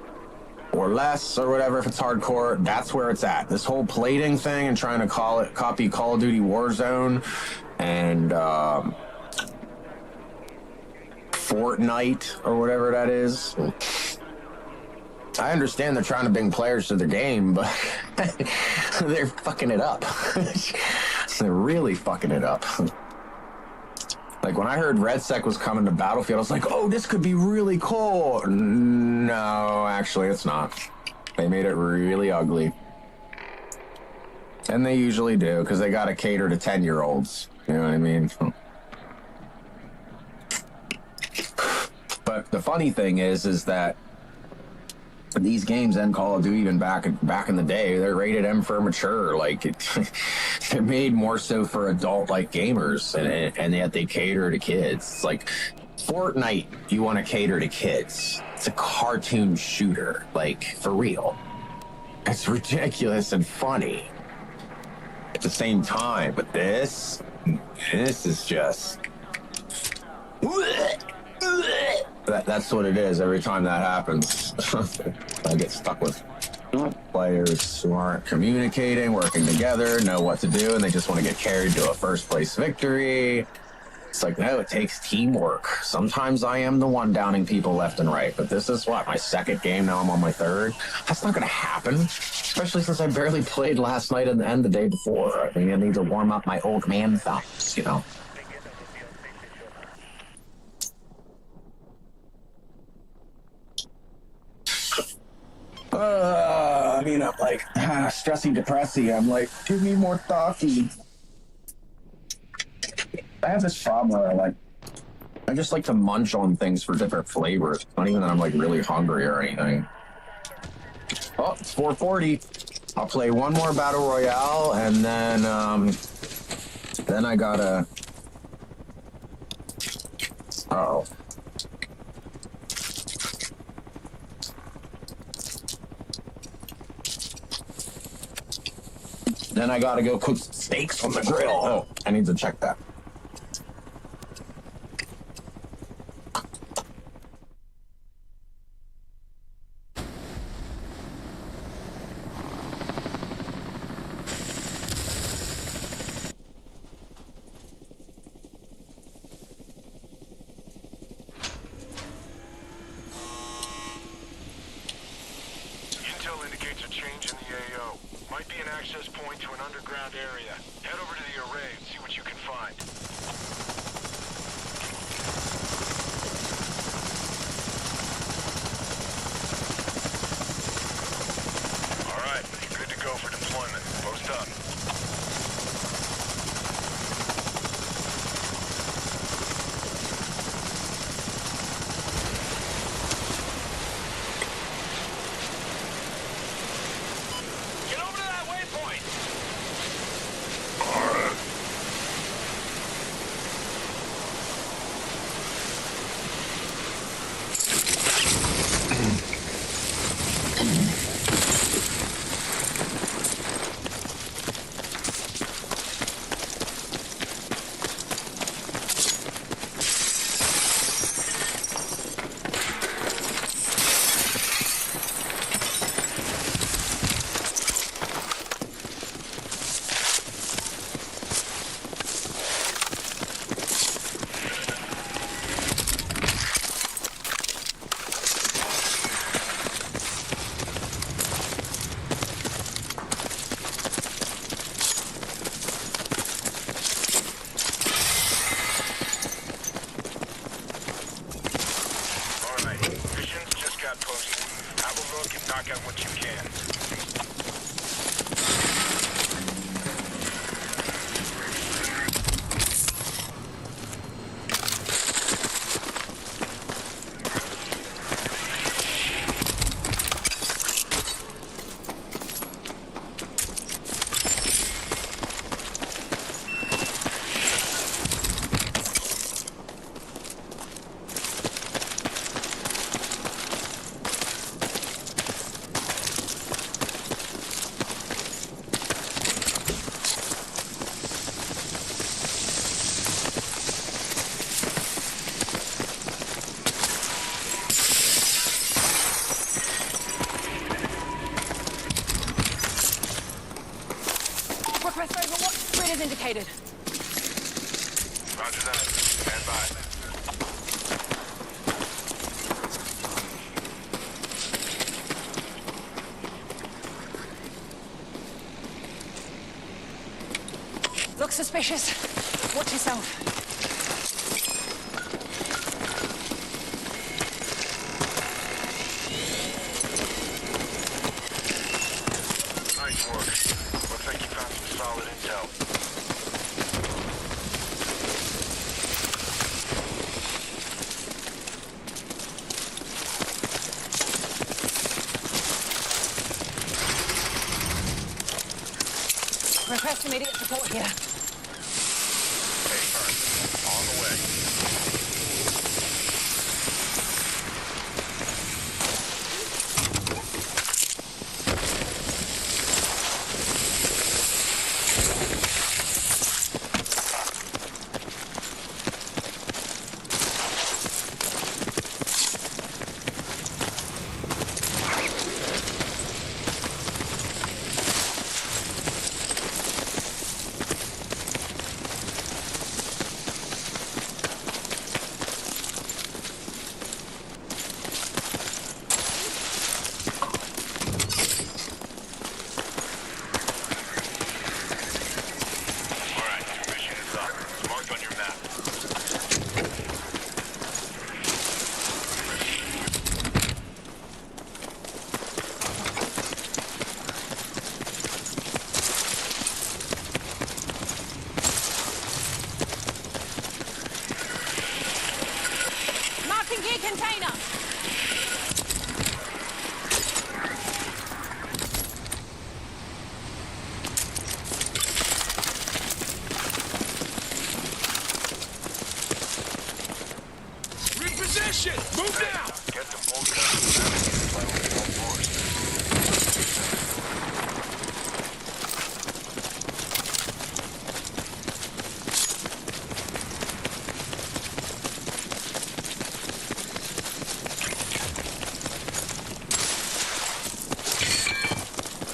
or less or whatever, if it's hardcore, that's where it's at. This whole plating thing and trying to copy Call of Duty Warzone and Fortnite or whatever that is. I understand they're trying to bring players to the game, but they're fucking it up. They're really fucking it up. Like, when I heard RedSec was coming to Battlefield, I was like, oh, this could be really cool. No, actually, it's not. They made it really ugly. And they usually do, because they got to cater to 10-year-olds. You know what I mean? But the funny thing is that these games and Call of Duty, even back in the day, they're rated M for mature. Like, they're made more so for adult-like gamers, and yet they cater to kids. It's like Fortnite, you want to cater to kids. It's a cartoon shooter, like, for real. It's ridiculous and funny at the same time, but this is just... That's what it is every time that happens. I get stuck with players who aren't communicating, working together, know what to do, and they just want to get carried to a first place victory. It's like, no, it takes teamwork. Sometimes I am the one downing people left and right, but this is what, my second game, now I'm on my third? That's not going to happen, especially since I barely played last night and the day before. I mean, I need to warm up my old man thumbs, you know? I mean, I'm like, stressy, depressy. I'm like, give me more coffee. I have this problem where I just like to munch on things for different flavors. It's not even that I'm like really hungry or anything. Oh, it's 4:40. I'll play one more battle royale, and then I gotta. Uh-oh. Then I gotta go cook steaks on the grill. Oh, I need to check that. Intel indicates a change in the AO. Might be an access point to an underground area. Head over to the array and see what you can find. All right, you're good to go for deployment. Post up. Knock out what you can. Request over what grid is indicated. Roger that. Stand by. Looks suspicious. Watch yourself. Request immediate support here. Affirmative. On the way. Marking gear container. Reposition! Move now! Get the full cover.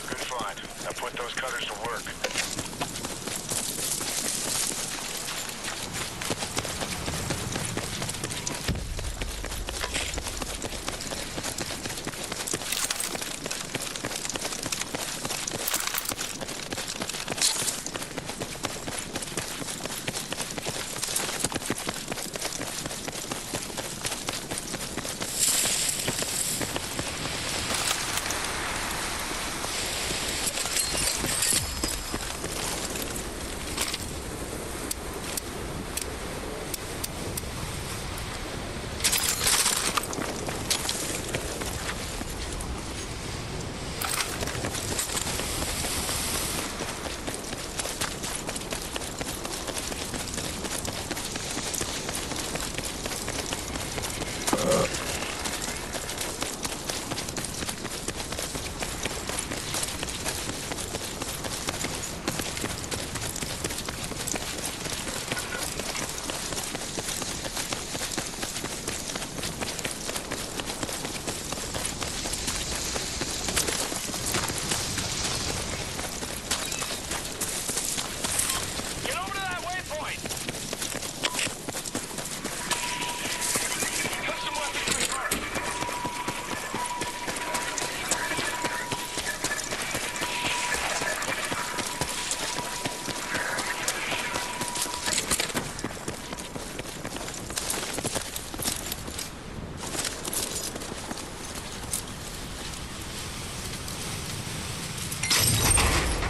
Good find. Now put those cutters to work. Get over to that waypoint! Custom weapons confirmed.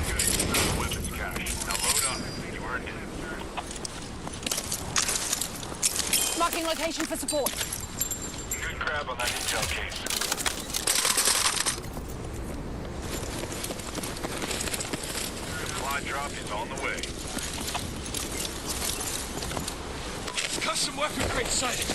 Good. Weapons cache. Now load up. You earned it. Marking location for support. Good grab on that intel case. Supply drop is on the way. Custom weapon crate sighted.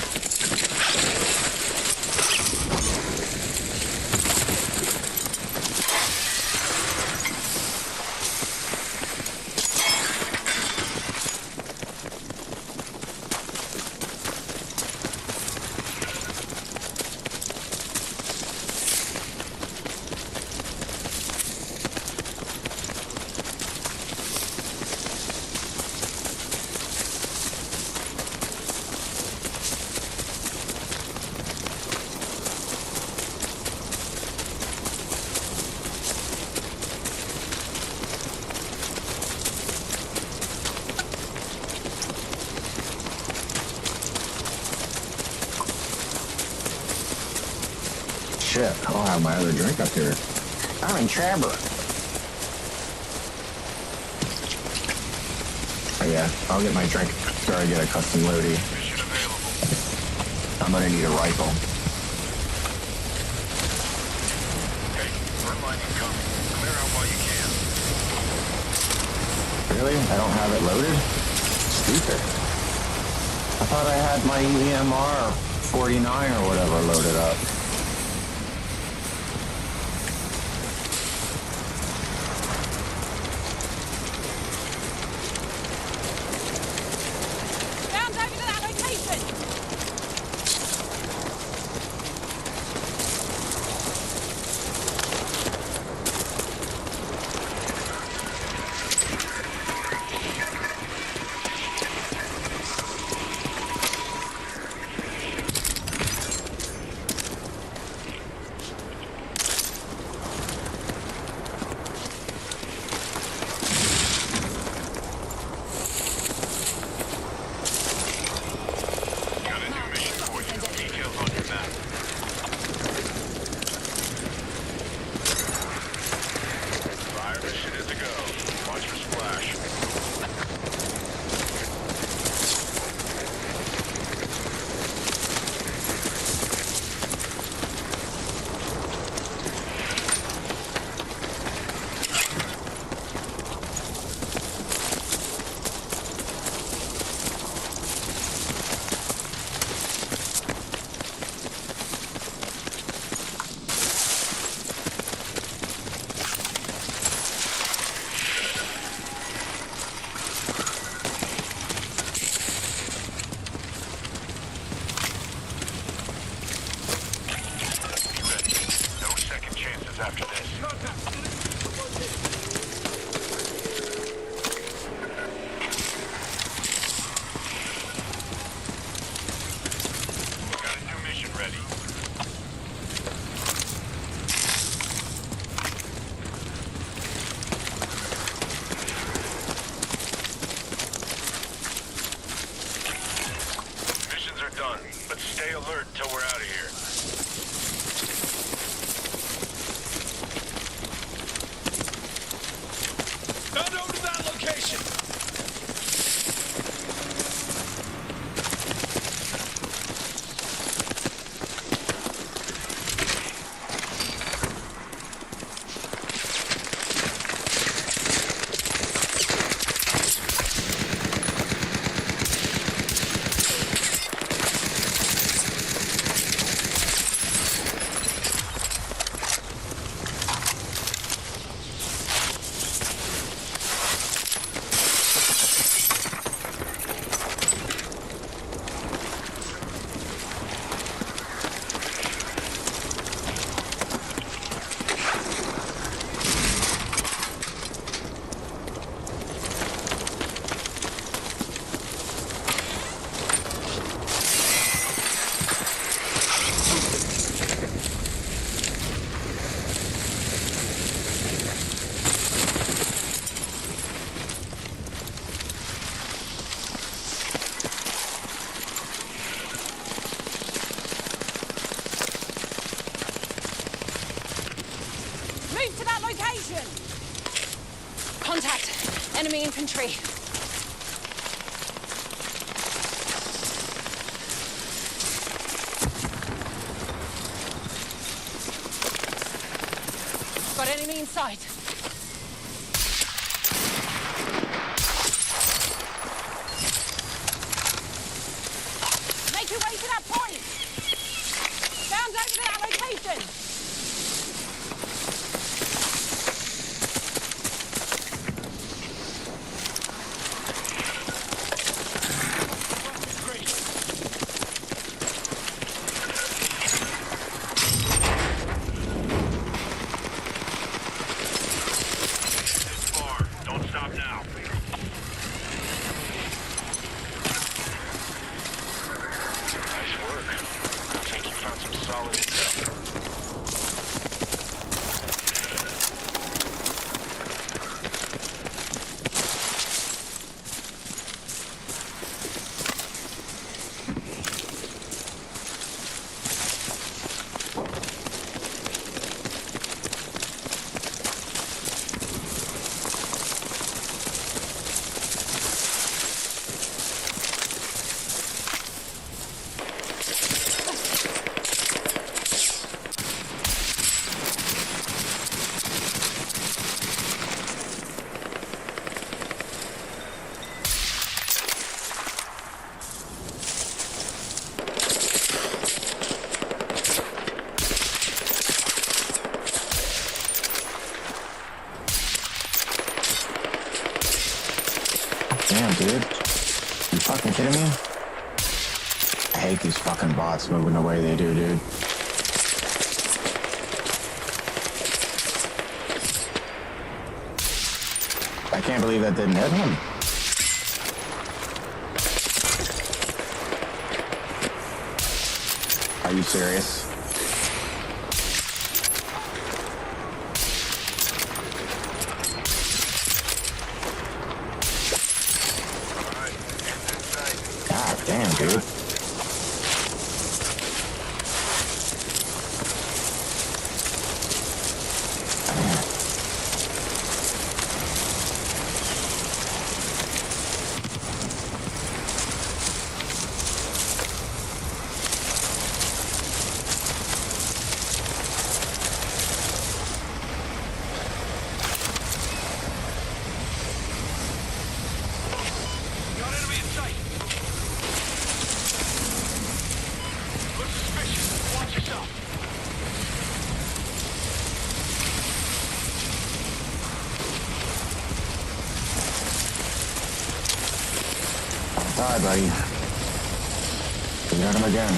Shit, I'll have my other drink up here. I'm in Trevor. Oh yeah, I'll get my drink after I get a custom loadie. Mission available. I'm gonna need a rifle. Okay, front line incoming. Clear out while you can. Really? I don't have it loaded? Stupid. I thought I had my EMR 49 or whatever loaded up. Round over to that location! Got a new mission for you. Details on your map. Fire mission is a go. Watch for splash. Be ready. No second chances after this. Got a new mission ready. Missions are done, but stay alert till we're out of here. Found over to that location. Move to that location! Contact! Enemy infantry. Got enemy in sight. Make your way to that point! Round over to that location! fucking kidding me? I hate these fucking bots moving the way they do, dude. I can't believe that didn't hit him. Are you serious? God damn, dude. Got enemy in sight. Looks suspicious. Watch yourself. Die, buddy. We got him again.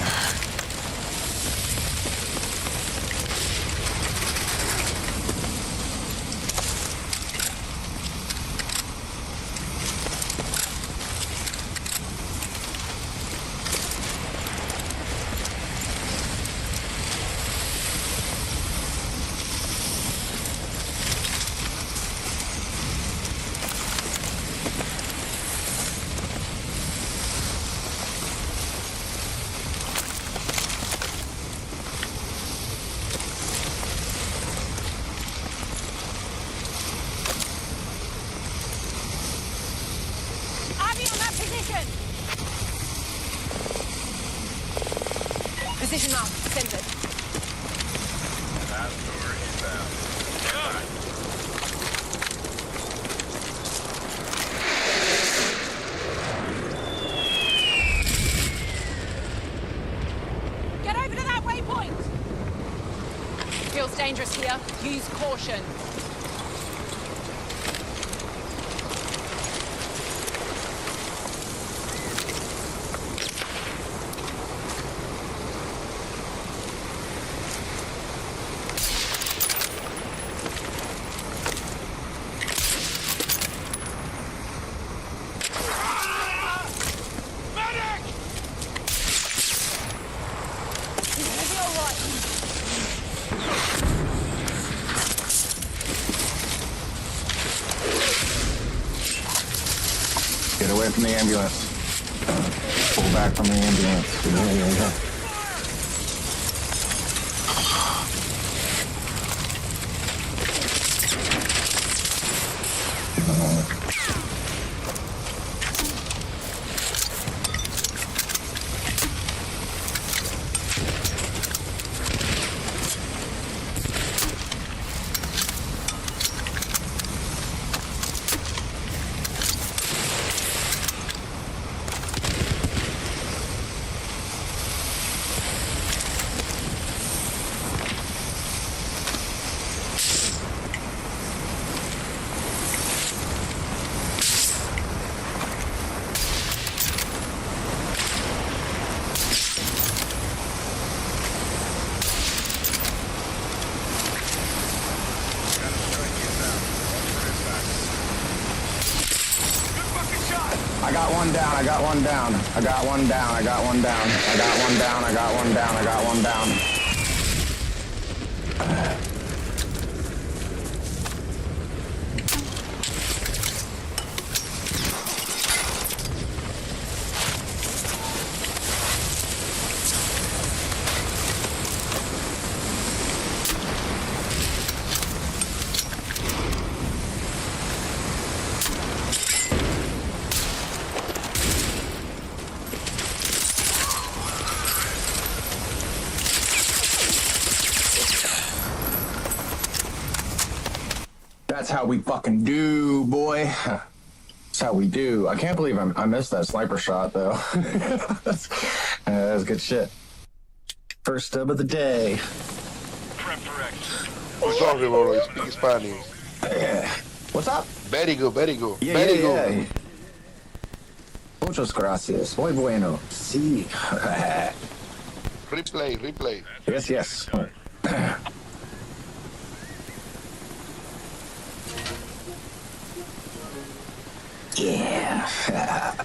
Army on that position! Position mark, centered. Get over to that waypoint! Feels dangerous here. Use caution. You're gonna be all right. Get away from the ambulance. Pull back from the ambulance. Yeah. I got one down, I got one down. I got one down, I got one down. I got one down, I got one down, I got one down. That's how we fucking do, boy. That's how we do. I can't believe I missed that sniper shot, though. That was good shit. First dub of the day. Prep for exit. I'm sorry, bro. You speak Spanish. Yeah. What's up? Very good, very good. Yeah, very yeah, good. yeah. Muchas gracias. Muy bueno. Sí. Replay. Yes. Yeah.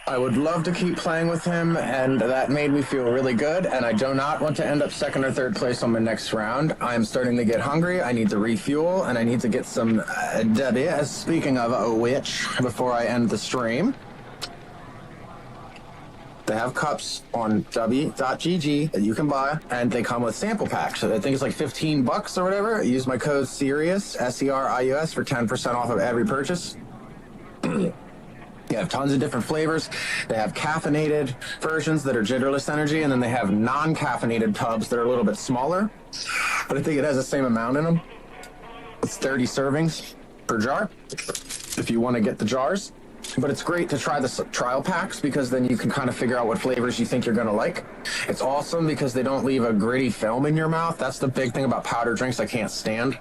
I would love to keep playing with him, and that made me feel really good, and I do not want to end up second or third place on my next round. I'm starting to get hungry, I need to refuel, and I need to get some Debbie. Speaking of which, before I end the stream, they have cups on w.gg that you can buy, and they come with sample packs. So I think it's like $15 or whatever. Use my code SERIUS, SERIUS, for 10% off of every purchase. They have tons of different flavors. They have caffeinated versions that are jitterless energy, and then they have non-caffeinated tubs that are a little bit smaller. But I think it has the same amount in them. It's 30 servings per jar, if you want to get the jars. But it's great to try the trial packs, because then you can kind of figure out what flavors you think you're going to like. It's awesome because they don't leave a gritty film in your mouth. That's the big thing about powder drinks I can't stand.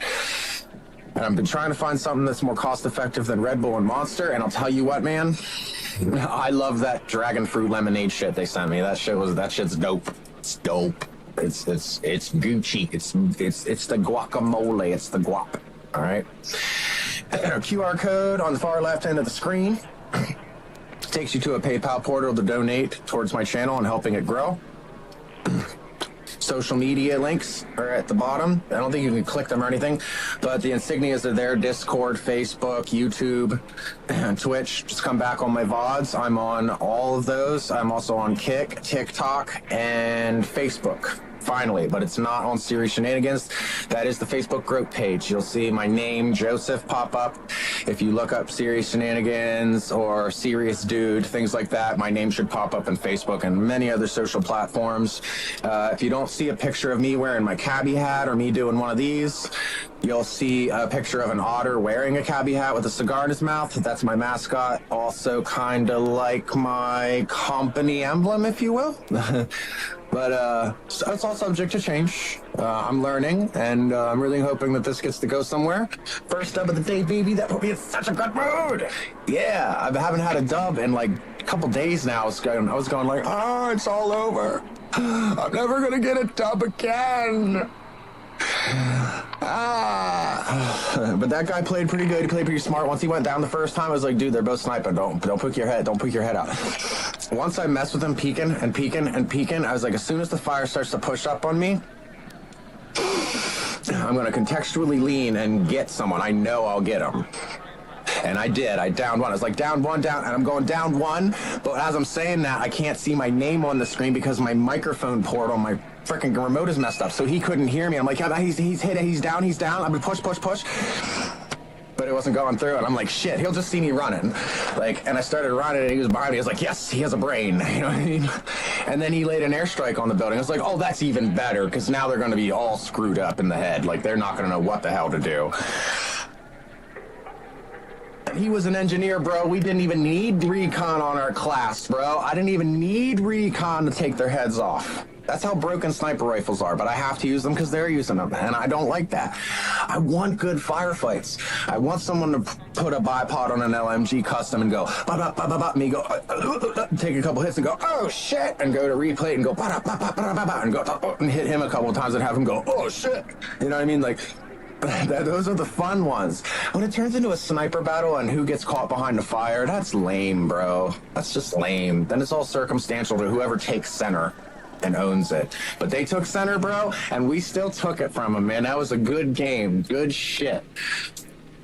And I've been trying to find something that's more cost-effective than Red Bull and Monster, and I'll tell you what, man, I love that dragon fruit lemonade shit they sent me. That shit's dope. It's dope. It's Gucci. It's the guacamole. It's the guap. All right. And our QR code on the far left end of the screen takes you to a PayPal portal to donate towards my channel and helping it grow. Social media links are at the bottom. I don't think you can click them or anything, but the insignias are there: Discord, Facebook, YouTube, and Twitch. Just come back on my VODs. I'm on all of those. I'm also on Kick, TikTok, and Facebook. Finally, but it's not on Serious Shenanigans. That is the Facebook group page. You'll see my name, Joseph, pop up. If you look up Serious Shenanigans or Serious Dude, things like that, my name should pop up in Facebook and many other social platforms. If you don't see a picture of me wearing my cabbie hat or me doing one of these, you'll see a picture of an otter wearing a cabbie hat with a cigar in his mouth. That's my mascot. Also kind of like my company emblem, if you will. But so it's all subject to change. I'm learning, and I'm really hoping that this gets to go somewhere. First dub of the day, baby. That put me in such a good mood. Yeah, I haven't had a dub in like a couple days now. I was going like, oh, it's all over. I'm never going to get a dub again. But that guy played pretty good. He played pretty smart. Once he went down the first time, I was like, dude, they're both sniping. Don't poke your head out. Once I messed with him peeking, I was like, as soon as the fire starts to push up on me, I'm going to contextually lean and get someone. I know I'll get him. And I did. I downed one. I was like, down one, and I'm going down one. But as I'm saying that, I can't see my name on the screen because my microphone port on my freaking remote is messed up. So he couldn't hear me. I'm like, yeah, he's hit. He's down. I'm going to push. But it wasn't going through. And I'm like, shit, he'll just see me running. And I started running, and he was behind me. I was like, yes, he has a brain. You know what I mean? And then he laid an airstrike on the building. I was like, oh, that's even better, because now they're going to be all screwed up in the head. Like, they're not going to know what the hell to do. He was an engineer, bro. We didn't even need recon on our class, bro. I didn't even need recon to take their heads off. That's how broken sniper rifles are, but I have to use them because they're using them, and I don't like that. I want good firefights. I want someone to put a bipod on an LMG custom and go, me go, take a couple hits and go, oh shit, and go to replay and go, and go, and hit him a couple of times and have him go, oh shit. You know what I mean? Like, those are the fun ones. When it turns into a sniper battle and who gets caught behind the fire, that's lame, bro. That's just lame. Then it's all circumstantial to whoever takes center and owns it. But they took center, bro, and we still took it from them, man. That was a good game. Good shit.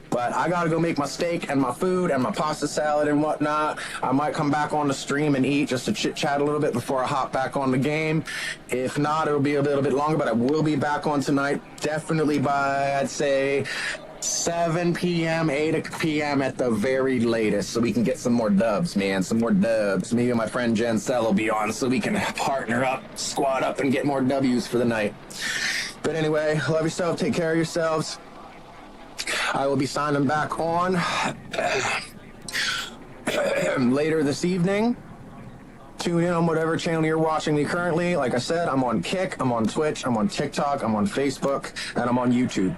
But I gotta go make my steak and my food and my pasta salad and whatnot. I might come back on the stream and eat just to chit-chat a little bit before I hop back on the game. If not, it'll be a little bit longer, but I will be back on tonight. Definitely by, I'd say, 7 p.m., 8 p.m. at the very latest, so we can get some more dubs, man. Some more dubs. Me and my friend Jen Sell will be on so we can partner up, squad up, and get more W's for the night. But anyway, love yourself. Take care of yourselves. I will be signing back on later this evening. tune in on whatever channel you're watching me currently. Like I said, I'm on Kick, I'm on Twitch, I'm on TikTok, I'm on Facebook, and I'm on YouTube.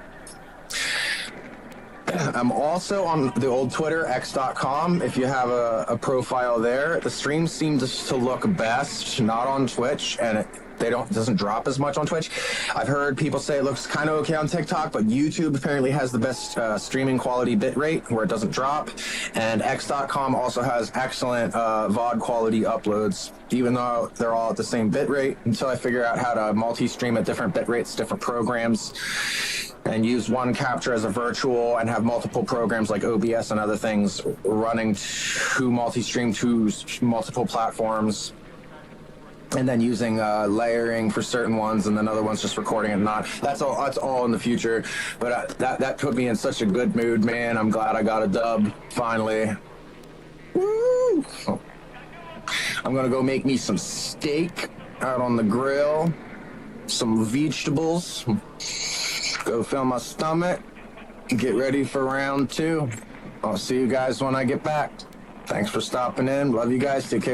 I'm also on the old Twitter, x.com. If you have a profile there, the streams seem to look best not on Twitch, and it doesn't drop as much on Twitch. I've heard people say it looks kind of okay on TikTok, but YouTube apparently has the best streaming quality bitrate where it doesn't drop. And x.com also has excellent VOD quality uploads, even though they're all at the same bitrate, until I figure out how to multi-stream at different bitrates, different programs, and use one capture as a virtual and have multiple programs like OBS and other things running to multi-stream to multiple platforms. And then using layering for certain ones, and then other ones just recording and not. That's all in the future. But that put me in such a good mood, man. I'm glad I got a dub finally. Woo! I'm gonna go make me some steak out on the grill, some vegetables, go fill my stomach, get ready for round 2. I'll see you guys when I get back. Thanks for stopping in. Love you guys. Take care.